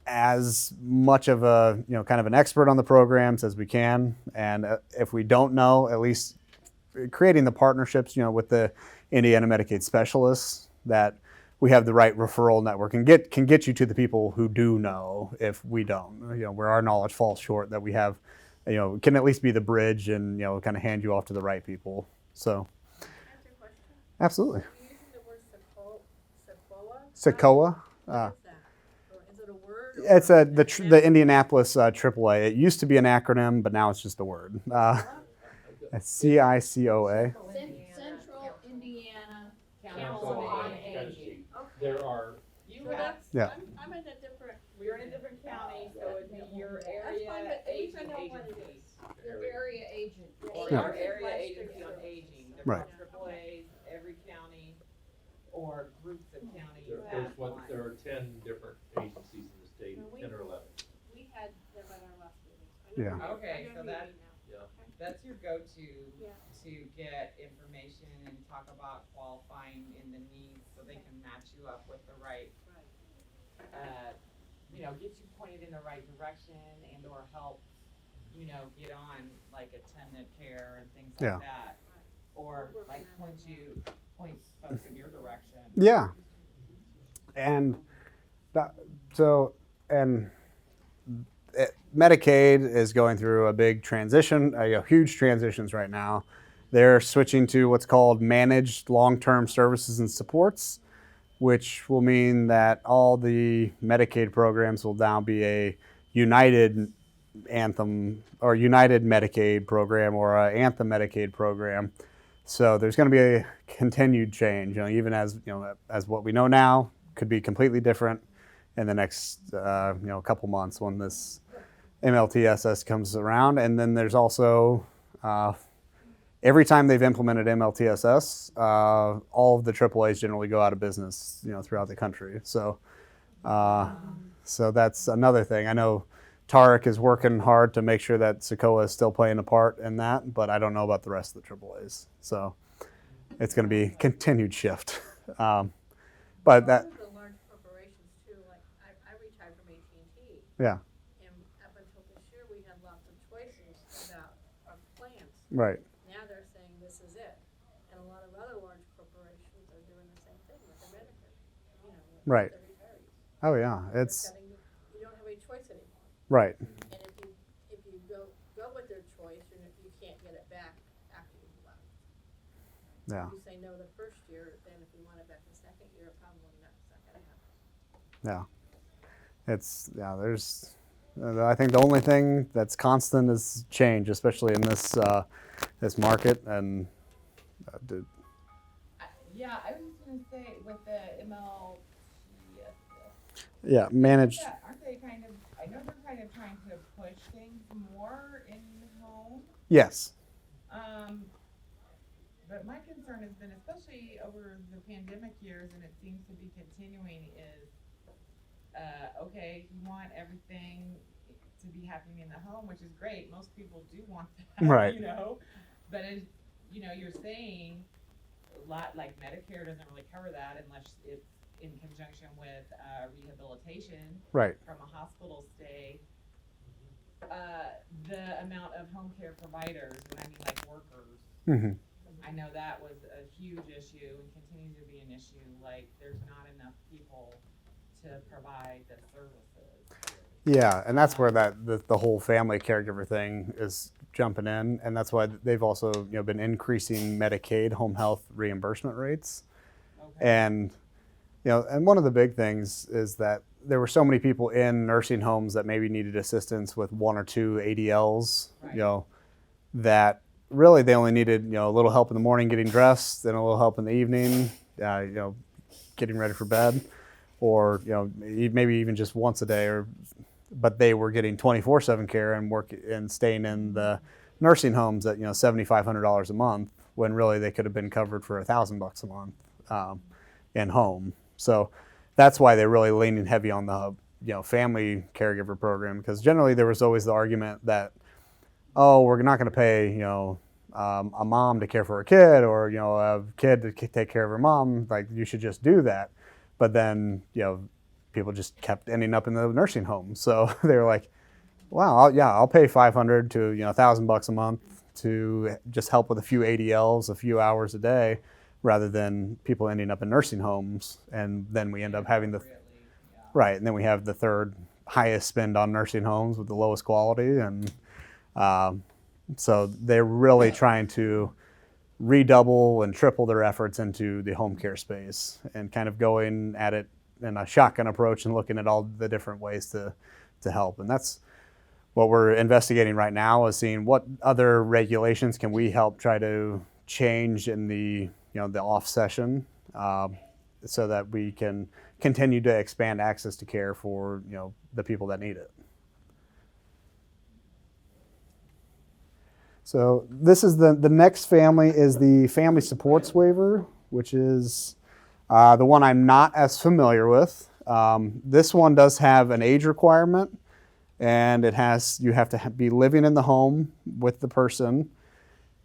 Speaker 6: as much of a, kind of an expert on the programs as we can. And if we don't know, at least creating the partnerships, with the Indiana Medicaid specialists, that we have the right referral network and can get you to the people who do know if we don't, where our knowledge falls short, that we have, can at least be the bridge and, kind of hand you off to the right people. So, absolutely.
Speaker 5: You're using the word Socoa?
Speaker 6: Socoa.
Speaker 5: What is it a word?
Speaker 6: It's the Indianapolis AAA. It used to be an acronym, but now it's just a word. It's CICOA.
Speaker 8: Central Indiana
Speaker 3: Council on Aging. There are,
Speaker 8: You have,
Speaker 6: Yeah.
Speaker 5: I'm in a different.
Speaker 10: we're in a different county, so it'd be your
Speaker 5: That's
Speaker 10: area
Speaker 5: fine, but at least I
Speaker 10: aging
Speaker 5: know what it
Speaker 10: agency.
Speaker 5: is.
Speaker 8: your area agent.
Speaker 10: Or
Speaker 6: Yeah.
Speaker 10: our area agency on aging, there
Speaker 6: Right.
Speaker 10: are AAAs, every county, or groups of counties
Speaker 3: there's
Speaker 10: have
Speaker 3: what,
Speaker 10: one.
Speaker 3: there are 10 different agencies in the state, 10 or 11.
Speaker 5: We had them at our last meeting.
Speaker 6: Yeah.
Speaker 10: Okay, so that's,
Speaker 3: Yeah.
Speaker 10: that's your go-to
Speaker 5: Yeah.
Speaker 10: to get information and talk about qualifying in the needs, so they can match you up with the right, get you pointed in the right direction and or help, get on like attendant care and things
Speaker 6: Yeah.
Speaker 10: like that. Or like point folks in your direction.
Speaker 6: Yeah. And Medicaid is going through a big transition, huge transitions right now. They're switching to what's called managed long-term services and supports, which will mean that all the Medicaid programs will now be a United Anthem or United Medicaid program or a Anthem Medicaid program. So there's going to be a continued change, even as as what we know now could be completely different in the next couple months when this MLTSS comes around. And then there's also every time they've implemented MLTSS, all of the AAAs generally go out of business, throughout the country. So that's another thing. I know Tarek is working hard to make sure that Socoa is still playing a part in that, but I don't know about the rest of the AAAs. So it's going to be continued shift. But that,
Speaker 5: The large corporations too, like I retired from AT&T.
Speaker 6: yeah,
Speaker 5: And up until this year, we had lots of choices about our plans.
Speaker 6: right,
Speaker 5: Now they're saying this is it. And a lot of other large corporations are doing the same thing with their Medicare, with
Speaker 6: Right.
Speaker 5: their retirees.
Speaker 6: oh yeah,
Speaker 5: They're
Speaker 6: it's
Speaker 5: telling you don't have any choice anymore.
Speaker 6: right,
Speaker 5: And if you go with their choice, you can't get it back after you've left.
Speaker 6: yeah,
Speaker 5: If you say no the first year, then if you want it back the second year, probably not gonna happen.
Speaker 6: there's. I think the only thing that's constant is change, especially in this market. And
Speaker 10: Yeah, I was just gonna say with the MLTSS.
Speaker 6: yeah, managed.
Speaker 10: Aren't they kind of, I know they're kind of trying to push things more in home.
Speaker 6: Yes,
Speaker 10: But my concern has been, especially over the pandemic years, and it seems to be continuing, is, okay, you want everything to be happening in the home, which is great. Most people do want that,
Speaker 6: Right.
Speaker 10: But as, you're saying, a lot, like Medicare doesn't really cover that unless it's in conjunction with, rehabilitation
Speaker 6: right,
Speaker 10: from a hospital stay. The amount of home care providers, when I mean like workers,
Speaker 6: hmm
Speaker 10: I know that was a huge issue and continues to be an issue, like there's not enough people to provide the services.
Speaker 6: yeah, and that's where the whole family caregiver thing is jumping in, and that's why they've also been increasing Medicaid home health reimbursement rates.
Speaker 10: Okay.
Speaker 6: And and one of the big things is that there were so many people in nursing homes that maybe needed assistance with one or two ADLs,
Speaker 10: Right.
Speaker 6: that really they only needed a little help in the morning getting dressed and a little help in the evening, getting ready for bed, or maybe even just once a day, but they were getting 24/7 care and staying in the nursing homes at $7,500 a month, when really they could have been covered for $1,000 a month in home. So that's why they're really leaning heavy on the family caregiver program, because generally there was always the argument that, oh, we're not going to pay a mom to care for a kid, or a kid to take care of her mom. Like, you should just do that. But then people just kept ending up in the nursing home. So they were like, wow, I'll pay $500 to $1,000 a month to just help with a few ADLs, a few hours a day, rather than people ending up in nursing homes. And then we end up having right, and then we have the third highest spend on nursing homes with the lowest quality. And so they're really trying to redouble and triple their efforts into the home care space, and kind of going at it in a shotgun approach and looking at all the different ways to help. And that's what we're investigating right now, is seeing what other regulations can we help try to change in the the off session, so that we can continue to expand access to care for the people that need it. So this is the next family is the family supports waiver, which is the one I'm not as familiar with. This one does have an age requirement, and you have to be living in the home with the person,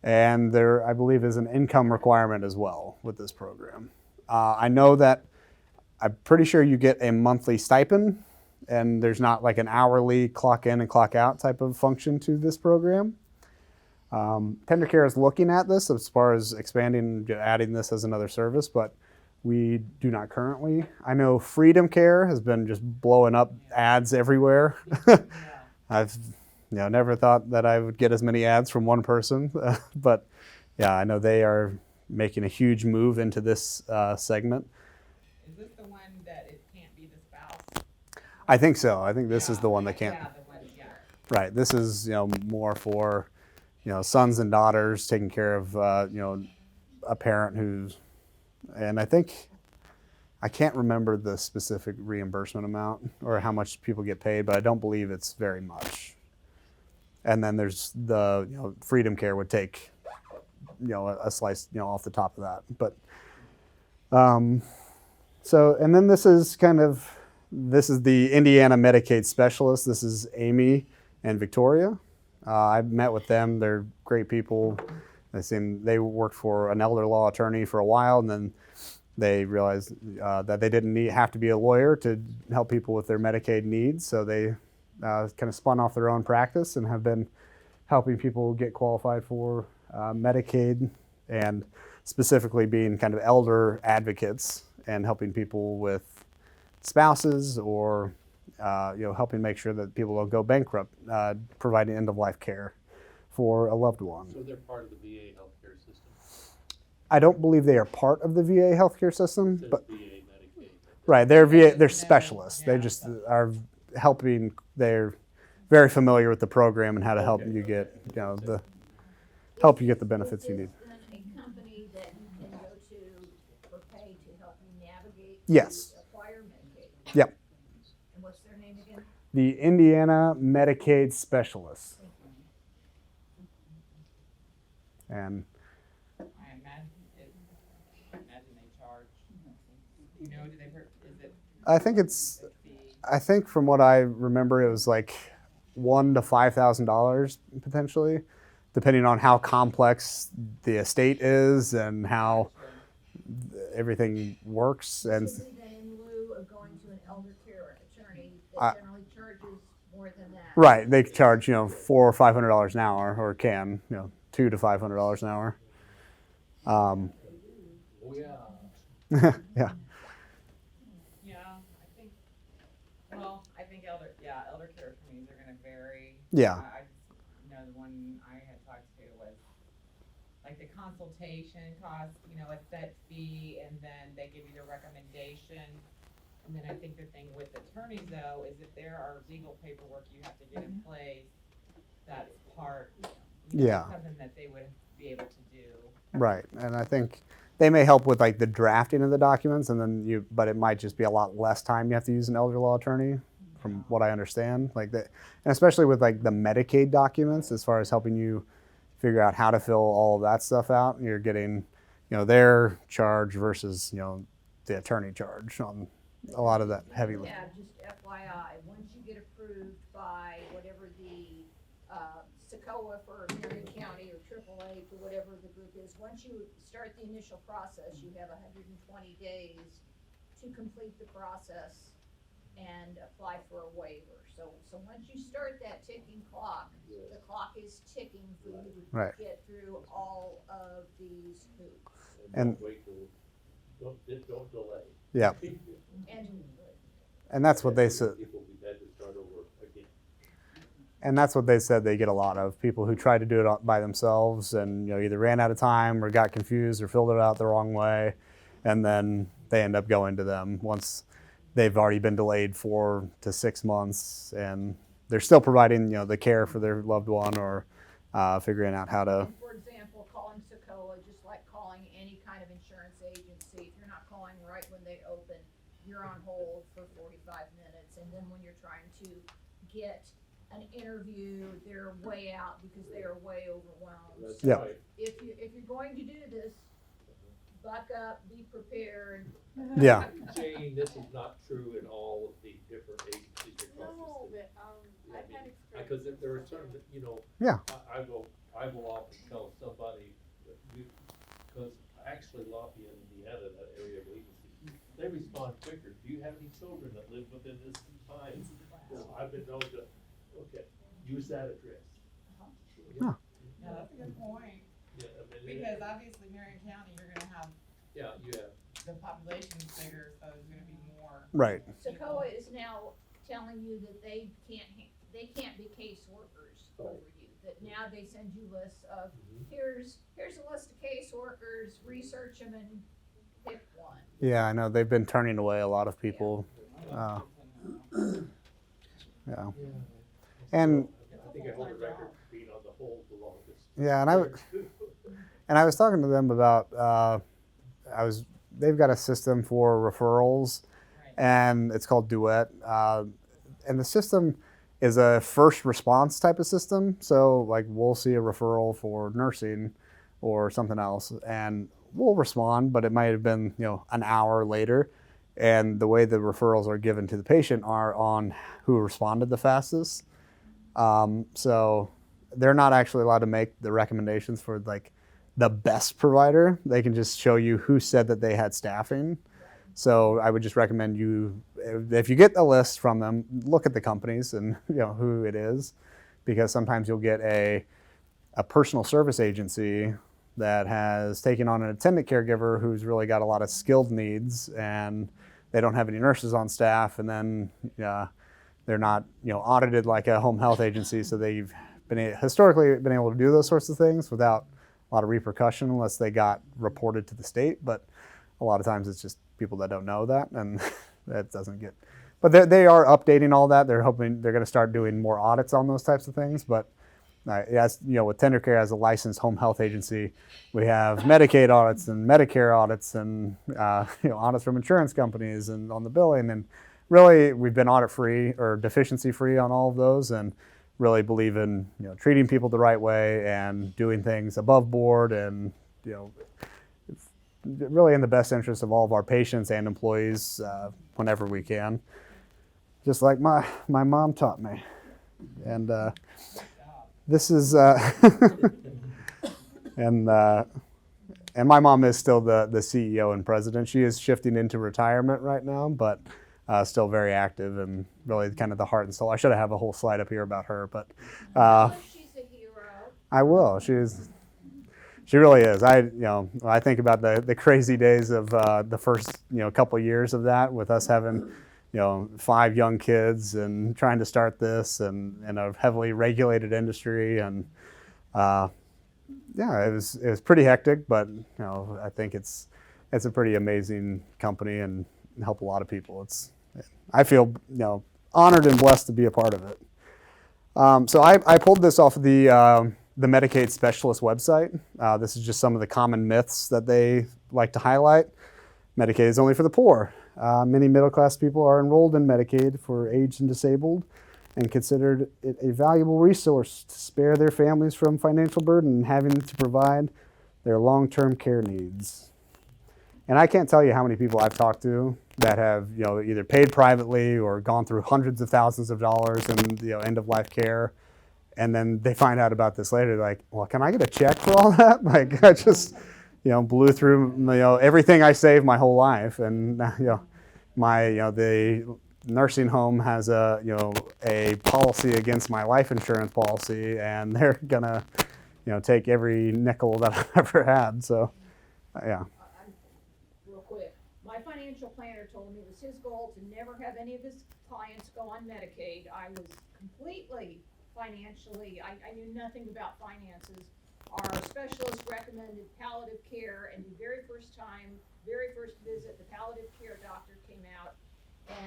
Speaker 6: and there, I believe, is an income requirement as well with this program. I know that I'm pretty sure you get a monthly stipend, and there's not like an hourly clock in and clock out type of function to this program. Tender Care is looking at this as far as expanding, adding this as another service, but we do not currently. I know Freedom Care has been just blowing up ads everywhere. I've never thought that I would get as many ads from one person, but yeah, I know they are making a huge move into this segment.
Speaker 10: Is this the one that it can't be the spouse?
Speaker 6: I think so. I think this is the one that can't.
Speaker 10: Yeah, the one, yeah.
Speaker 6: Right. This is more for sons and daughters, taking care of a parent who's, and I can't remember the specific reimbursement amount or how much people get paid, but I don't believe it's very much. And then there's the Freedom Care would take a slice off the top of that. But so, and then this is the Indiana Medicaid specialist. This is Amy and Victoria. I've met with them. They're great people. They worked for an elder law attorney for a while, and then they realized that they didn't have to be a lawyer to help people with their Medicaid needs. So they kind of spun off their own practice and have been helping people get qualified for Medicaid, and specifically being kind of elder advocates and helping people with spouses, or helping make sure that people don't go bankrupt, providing end-of-life care for a loved one.
Speaker 3: So they're part of the VA healthcare system?
Speaker 6: I don't believe they are part of the VA healthcare system,
Speaker 3: It says
Speaker 6: but
Speaker 3: VA Medicaid.
Speaker 6: right, they're specialists. They just are helping. They're very familiar with the program and how to help you get the benefits you need.
Speaker 8: Is this then a company that you can go to for pay to help you navigate?
Speaker 6: Yes.
Speaker 8: To acquire Medicaid?
Speaker 6: Yep.
Speaker 8: And what's their name again?
Speaker 6: The Indiana Medicaid Specialists. And
Speaker 10: I imagine they charge, do they, is it?
Speaker 6: I think from what I remember, it was like $1,000 to $5,000 potentially, depending on how complex the estate is and how everything works. And
Speaker 8: Typically then in lieu of going to an elder care attorney
Speaker 6: I-
Speaker 8: that generally charges more than that.
Speaker 6: right, they charge $400 or $500 an hour, or can $200 to $500 an hour.
Speaker 3: Oh, yeah.
Speaker 6: Yeah.
Speaker 10: Yeah, I think elder care attorneys are gonna vary.
Speaker 6: Yeah.
Speaker 10: The one I had talked to was like the consultation cost, a set fee, and then they give you the recommendation. And then I think the thing with attorneys though, is if there are legal paperwork you have to get in place, that's part,
Speaker 6: Yeah.
Speaker 10: something that they would be able to do.
Speaker 6: Right, and I think they may help with like the drafting of the documents, and then but it might just be a lot less time you have to use an elder law attorney, from what I understand. Like that, and especially with like the Medicaid documents, as far as helping you figure out how to fill all of that stuff out. You're getting, their charge versus the attorney charge on a lot of that heavy lifting.
Speaker 8: Yeah, just FYI, once you get approved by whatever the, SECOA for Marion County or AAA for whatever the group is, once you start the initial process, you have 120 days to complete the process and apply for a waiver. So once you start that ticking clock, the clock is ticking for you to
Speaker 6: Right.
Speaker 8: get through all of these hoops.
Speaker 6: And-
Speaker 3: Don't wait don't delay.
Speaker 6: Yeah,
Speaker 8: And
Speaker 6: and that's what they said.
Speaker 3: People, we've had to start over again.
Speaker 6: And that's what they said they get a lot of, people who try to do it by themselves and either ran out of time or got confused or filled it out the wrong way, and then they end up going to them once they've already been delayed 4 to 6 months, and they're still providing, the care for their loved one or figuring out how to.
Speaker 8: And for example, calling Socoa, just like calling any kind of insurance agency, if you're not calling right when they open, you're on hold for 45 minutes, and then when you're trying to get an interview, they're way out because they are way overwhelmed.
Speaker 3: That's
Speaker 6: Yeah.
Speaker 3: right.
Speaker 8: If you're going to do this, buck up, be prepared.
Speaker 6: Yeah.
Speaker 3: Jane, this is not true in all of the different agencies across
Speaker 5: No,
Speaker 3: the state.
Speaker 5: but,
Speaker 3: I
Speaker 5: I've had
Speaker 3: mean,
Speaker 5: experience.
Speaker 3: Because there are certain,
Speaker 6: Yeah.
Speaker 3: I will often tell somebody, because actually Lafayette, Indiana, that area of agency, they respond quicker. Do you have any children that live within this time? Well, I've been known to, okay, use that address.
Speaker 6: Huh.
Speaker 9: Yeah, that's a good point,
Speaker 3: Yeah, I mean,
Speaker 9: because obviously Marion County, you're gonna have,
Speaker 3: yeah, you have,
Speaker 9: the population's bigger, so there's gonna be more.
Speaker 6: Right.
Speaker 8: Socoa is now telling you that they can't be caseworkers over you. That now they send you lists of, here's a list of caseworkers, research them and pick one.
Speaker 6: Yeah, I know they've been turning away a lot of people. Yeah. And
Speaker 3: I think I hold a record for being on the hold the longest.
Speaker 6: yeah, and I was talking to them about they've got a system for referrals, and it's called Duet, and the system is a first response type of system. So like we'll see a referral for nursing or something else, and we'll respond, but it might have been an hour later, and the way the referrals are given to the patient are on who responded the fastest. So they're not actually allowed to make the recommendations for like the best provider. They can just show you who said that they had staffing. So I would just recommend you, if you get a list from them, look at the companies and who it is, because sometimes you'll get a personal service agency that has taken on an attendant caregiver who's really got a lot of skilled needs, and they don't have any nurses on staff, and then they're not audited like a home health agency, so they've historically been able to do those sorts of things without a lot of repercussion unless they got reported to the state. But a lot of times it's just people that don't know that, and that doesn't get. But they are updating all that. They're hoping they're going to start doing more audits on those types of things. But as with TenderCare as a licensed home health agency, we have Medicaid audits and Medicare audits and audits from insurance companies and on the billing. And really, we've been audit free or deficiency free on all of those, and really believe in treating people the right way and doing things above board, and really in the best interest of all of our patients and employees whenever we can, just like my mom taught me. And this is and my mom is still the CEO and president. She is shifting into retirement right now, but still very active and really kind of the heart and soul. I should have a whole slide up here about her, but
Speaker 8: She's a hero.
Speaker 6: I will. She really is. I think about the crazy days of the first couple years of that, with us having 5 young kids and trying to start this and in a heavily regulated industry, and it was pretty hectic, but I think it's a pretty amazing company and help a lot of people. I feel honored and blessed to be a part of it. So I pulled this off of the Medicaid Specialist website. This is just some of the common myths that they like to highlight. Medicaid is only for the poor. Many middle-class people are enrolled in Medicaid for aged and disabled, and considered it a valuable resource to spare their families from financial burden and having to provide their long-term care needs. And I can't tell you how many people I've talked to that have either paid privately or gone through hundreds of thousands of dollars in end-of-life care, and then they find out about this later. They're like, well, can I get a check for all that? Like, I just blew through everything I saved my whole life, and the nursing home has a policy against my life insurance policy, and they're gonna take every nickel that I've ever had. So yeah.
Speaker 8: Real quick, my financial planner told me it was his goal to never have any of his clients go on Medicaid. I was completely financially, I knew nothing about finances. Our specialist recommended palliative care, and the very first visit, the palliative care doctor came out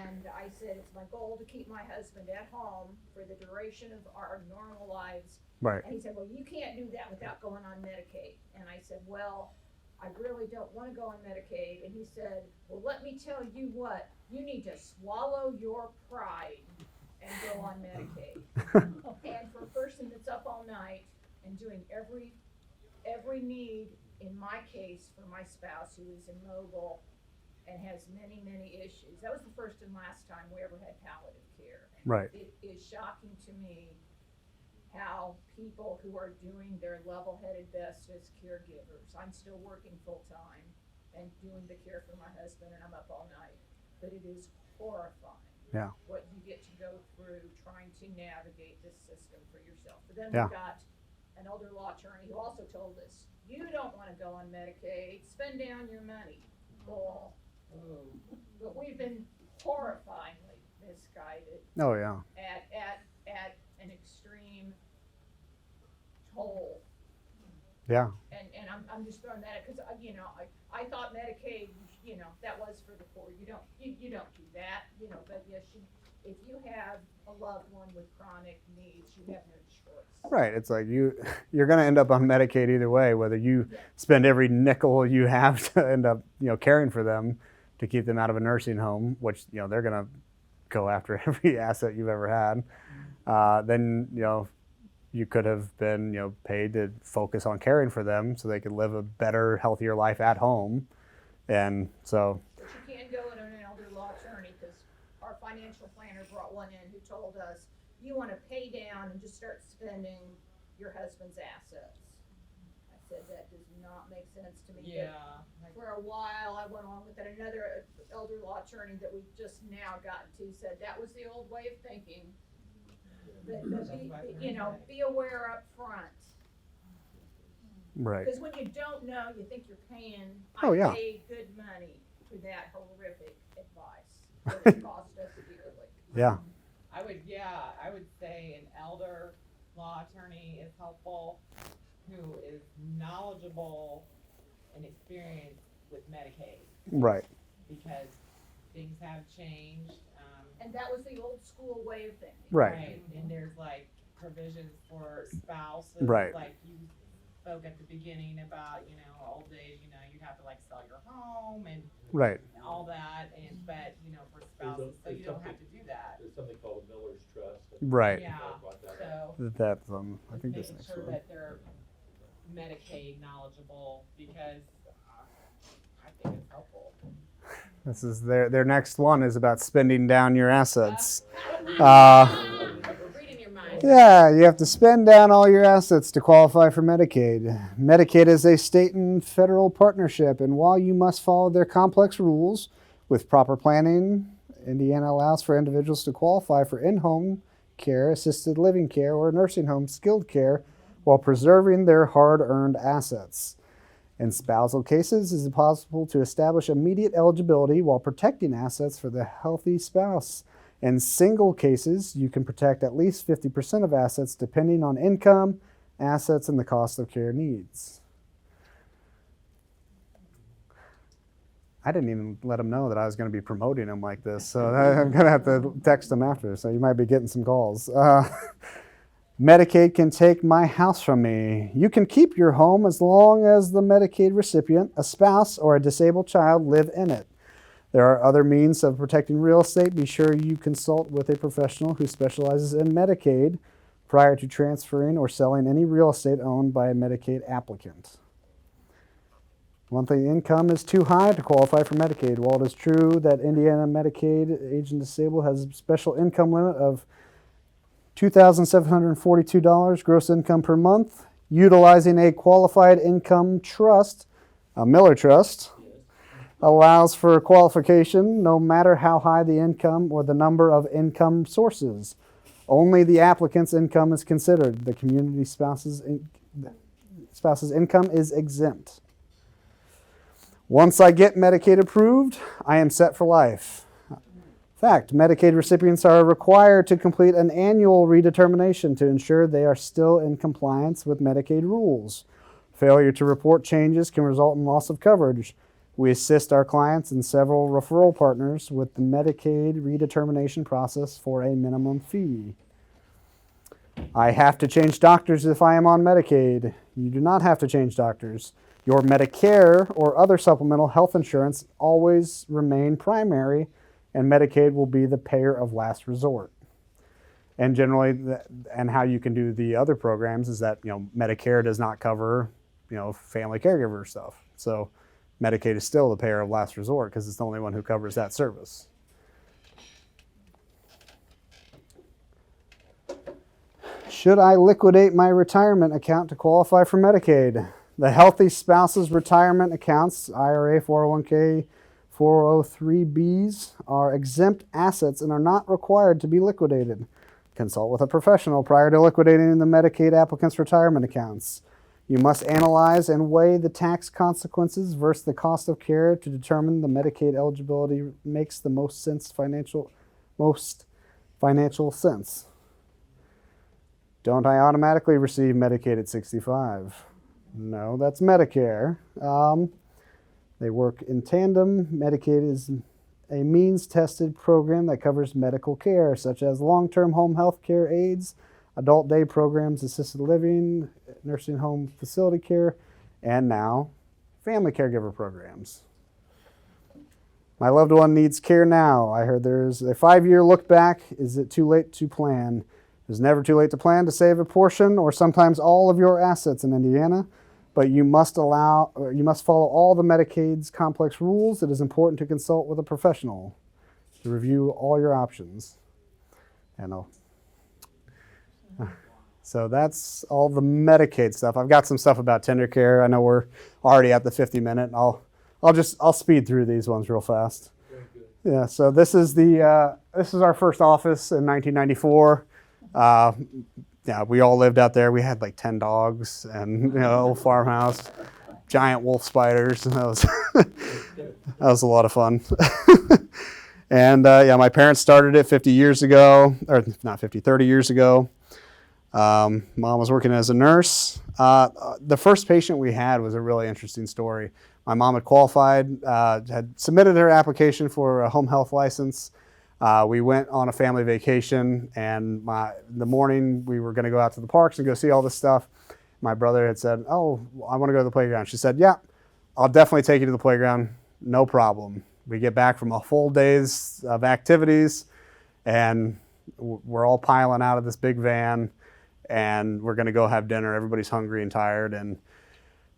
Speaker 8: And I said, it's my goal to keep my husband at home for the duration of our normal lives.
Speaker 6: Right.
Speaker 8: And he said, well, you can't do that without going on Medicaid. And I said, well, I really don't want to go on Medicaid. And he said, well, let me tell you what, you need to swallow your pride and go on Medicaid. And for a person that's up all night and doing every need, in my case, for my spouse who is immobile and has many, many issues. That was the first and last time we ever had palliative care. And
Speaker 6: Right.
Speaker 8: it is shocking to me how people who are doing their level-headed best as caregivers, I'm still working full-time and doing the care for my husband, and I'm up all night, but it is horrifying.
Speaker 6: Yeah.
Speaker 8: What you get to go through trying to navigate this system for yourself. But then
Speaker 6: Yeah.
Speaker 8: we got an elder law attorney who also told us, you don't wanna go on Medicaid, spend down your money. Bull. But we've been horrifyingly misguided
Speaker 6: Oh yeah.
Speaker 8: at an extreme toll.
Speaker 6: Yeah.
Speaker 8: And I'm just throwing that, cause I thought Medicaid, that was for the poor, you don't do that, but yes, if you have a loved one with chronic needs, you have no choice.
Speaker 6: Right. It's like you're going to end up on Medicaid either way, whether you spend every nickel you have to end up, caring for them to keep them out of a nursing home, which, they're going to go after every asset you've ever had. Then, you could have been, paid to focus on caring for them so they could live a better, healthier life at home. And so.
Speaker 8: But you can't go to an elder law attorney, because our financial planner brought one in who told us, you want to pay down and just start spending your husband's assets. I said, that does not make sense to me.
Speaker 10: Yeah.
Speaker 8: But for a while, I went along with it. Another elder law attorney that we've just now gotten to said that was the old way of thinking. But be aware up front.
Speaker 6: Right.
Speaker 8: Because when you don't know, you think you're paying.
Speaker 6: Oh, yeah.
Speaker 8: I paid good money for that horrific advice. But it cost us dearly.
Speaker 6: Yeah.
Speaker 10: I would say an elder law attorney is helpful, who is knowledgeable and experienced with Medicaid.
Speaker 6: Right.
Speaker 10: Because things have changed.
Speaker 8: And that was the old school way of thinking.
Speaker 6: Right.
Speaker 10: And there's like provisions for spouses.
Speaker 6: Right.
Speaker 10: Like you spoke at the beginning about, old days, you'd have to like sell your home and
Speaker 6: Right.
Speaker 10: all that. But, for spouses, so you don't have to do that.
Speaker 3: There's something called a Miller's Trust.
Speaker 6: Right.
Speaker 10: Yeah. So
Speaker 6: That's I think this
Speaker 10: making
Speaker 6: next
Speaker 10: sure
Speaker 6: one.
Speaker 10: that they're Medicaid knowledgeable, because I think it's helpful.
Speaker 6: This is their next one is about spending down your assets.
Speaker 10: Reading your mind.
Speaker 6: Yeah, you have to spend down all your assets to qualify for Medicaid. Medicaid is a state and federal partnership, and while you must follow their complex rules with proper planning, Indiana allows for individuals to qualify for in-home care, assisted living care, or nursing home skilled care while preserving their hard-earned assets. In spousal cases, it is possible to establish immediate eligibility while protecting assets for the healthy spouse. In single cases, you can protect at least 50% of assets depending on income, assets, and the cost of care needs. I didn't even let them know that I was going to be promoting them like this, so I'm going to have to text them after, so you might be getting some calls. Medicaid can take my house from me. You can keep your home as long as the Medicaid recipient, a spouse, or a disabled child live in it. There are other means of protecting real estate. Be sure you consult with a professional who specializes in Medicaid prior to transferring or selling any real estate owned by a Medicaid applicant. Monthly income is too high to qualify for Medicaid. While it is true that Indiana Medicaid Age and Disabled has a special income limit of $2,742 gross income per month, utilizing a qualified income trust, a Miller Trust, allows for qualification no matter how high the income or the number of income sources. Only the applicant's income is considered. The community spouse's income is exempt. Once I get Medicaid approved, I am set for life. Fact, Medicaid recipients are required to complete an annual redetermination to ensure they are still in compliance with Medicaid rules. Failure to report changes can result in loss of coverage. We assist our clients and several referral partners with the Medicaid redetermination process for a minimum fee. I have to change doctors if I am on Medicaid. You do not have to change doctors. Your Medicare or other supplemental health insurance always remain primary, and Medicaid will be the payer of last resort. And generally, and how you can do the other programs is that, Medicare does not cover, family caregiver stuff. So Medicaid is still the payer of last resort because it's the only one who covers that service. Should I liquidate my retirement account to qualify for Medicaid? The Healthy Spouses Retirement Accounts, IRA, 401k, 403bs, are exempt assets and are not required to be liquidated. Consult with a professional prior to liquidating the Medicaid applicant's retirement accounts. You must analyze and weigh the tax consequences versus the cost of care to determine the Medicaid eligibility makes the most financial sense. Don't I automatically receive Medicaid at 65? No, that's Medicare. They work in tandem. Medicaid is a means-tested program that covers medical care, such as long-term home health care aids, adult day programs, assisted living, nursing home facility care, and now family caregiver programs. My loved one needs care now. I heard there's a 5-year look back. Is it too late to plan? It's never too late to plan to save a portion or sometimes all of your assets in Indiana, but you must follow all the Medicaid's complex rules. It is important to consult with a professional to review all your options. So that's all the Medicaid stuff. I've got some stuff about tender care. I know we're already at the 50-minute. I'll speed through these ones real fast.
Speaker 3: Very good.
Speaker 6: Yeah. So this is our first office in 1994. Yeah, we all lived out there. We had like 10 dogs and old farmhouse, giant wolf spiders. And that was a lot of fun. And my parents started it 50 years ago, or not 50, 30 years ago. Mom was working as a nurse. The first patient we had was a really interesting story. My mom had qualified, had submitted her application for a home health license. We went on a family vacation, and in the morning we were going to go out to the parks and go see all this stuff. My brother had said, "Oh, I want to go to the playground." She said, "Yeah, I'll definitely take you to the playground. No problem." We get back from a full day's of activities, and we're all piling out of this big van, and we're going to go have dinner. Everybody's hungry and tired, and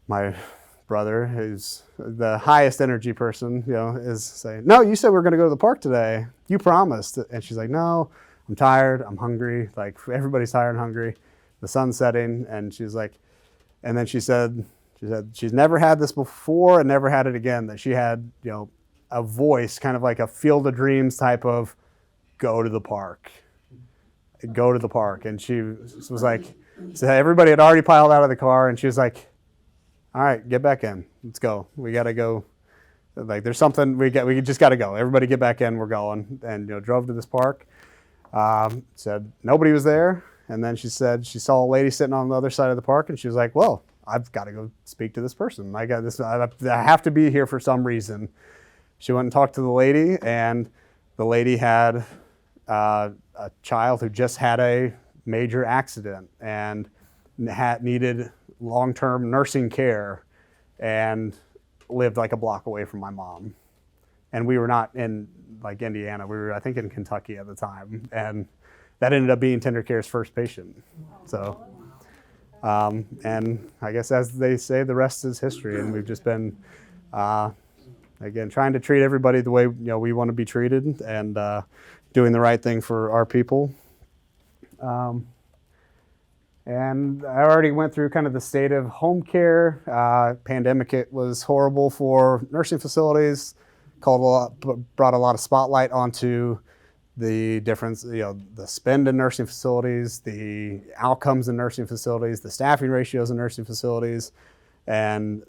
Speaker 6: my brother, who's the highest energy person, is saying, "No, you said we were going to go to the park today. You promised." And she's like, "No, I'm tired. I'm hungry. Like everybody's tired and hungry. The sun's setting." And she's like, and then she said she's never had this before and never had it again. That she had, a voice, kind of like a Field of Dreams type of, "Go to the park, go to the park." And she was like, so everybody had already piled out of the car, and she was like, "All right, get back in. Let's go. We got to go. Like, there's something we just got to go. Everybody get back in. We're going." And drove to this park. Said nobody was there, and then she said she saw a lady sitting on the other side of the park, and she was like, "Well, I've got to go speak to this person. I got this. I have to be here for some reason." She went and talked to the lady, and the lady had a child who just had a major accident and needed long-term nursing care and lived like a block away from my mom. And we were not in like Indiana. We were, I think, in Kentucky at the time. And that ended up being Tender Care's first patient. So, and I guess as they say, the rest is history. And we've just been, again, trying to treat everybody the way we want to be treated, and doing the right thing for our people. And I already went through kind of the state of home care. Pandemic, it was horrible for nursing facilities. Brought a lot of spotlight onto the difference, the spend in nursing facilities, the outcomes in nursing facilities, the staffing ratios in nursing facilities. And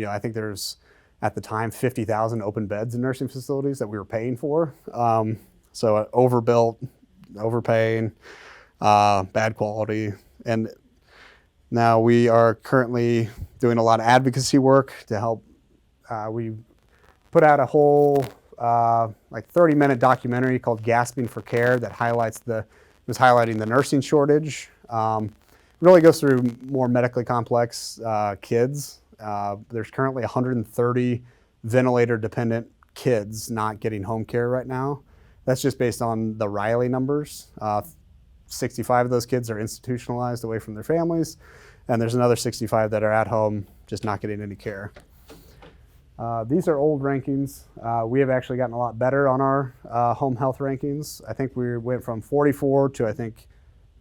Speaker 6: I think there's, at the time, 50,000 open beds in nursing facilities that we were paying for. So overbuilt, overpaying, bad quality. And now we are currently doing a lot of advocacy work to help. We put out a whole like 30-minute documentary called Gasping for Care that was highlighting the nursing shortage. Really goes through more medically complex kids. There's currently 130 ventilator-dependent kids not getting home care right now. That's just based on the Riley numbers. 65 of those kids are institutionalized away from their families, and there's another 65 that are at home just not getting any care. These are old rankings. We have actually gotten a lot better on our home health rankings. I think we went from 44 to I think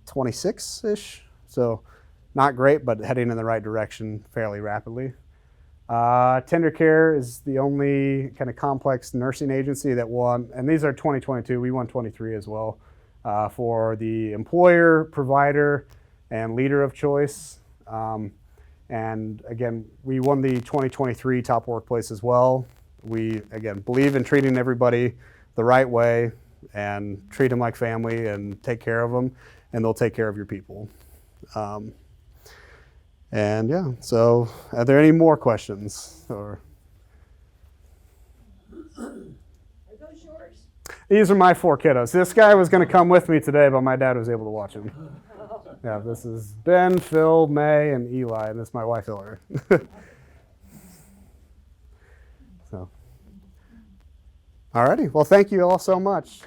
Speaker 6: 26-ish. So not great, but heading in the right direction fairly rapidly. Tender Care is the only kind of complex nursing agency that won, and these are 2022, we won 23 as well, for the employer, provider, and leader of choice. And again, we won the 2023 top workplace as well. We, again, believe in treating everybody the right way and treat them like family and take care of them, and they'll take care of your people. And yeah, so are there any more questions? Or
Speaker 8: Are those yours?
Speaker 6: these are my 4 kiddos. This guy was going to come with me today, but my dad was able to watch him. Yeah, this is Ben, Phil, May, and Eli, and this is my wife, Hillary. So, all righty. Well, thank you all so much.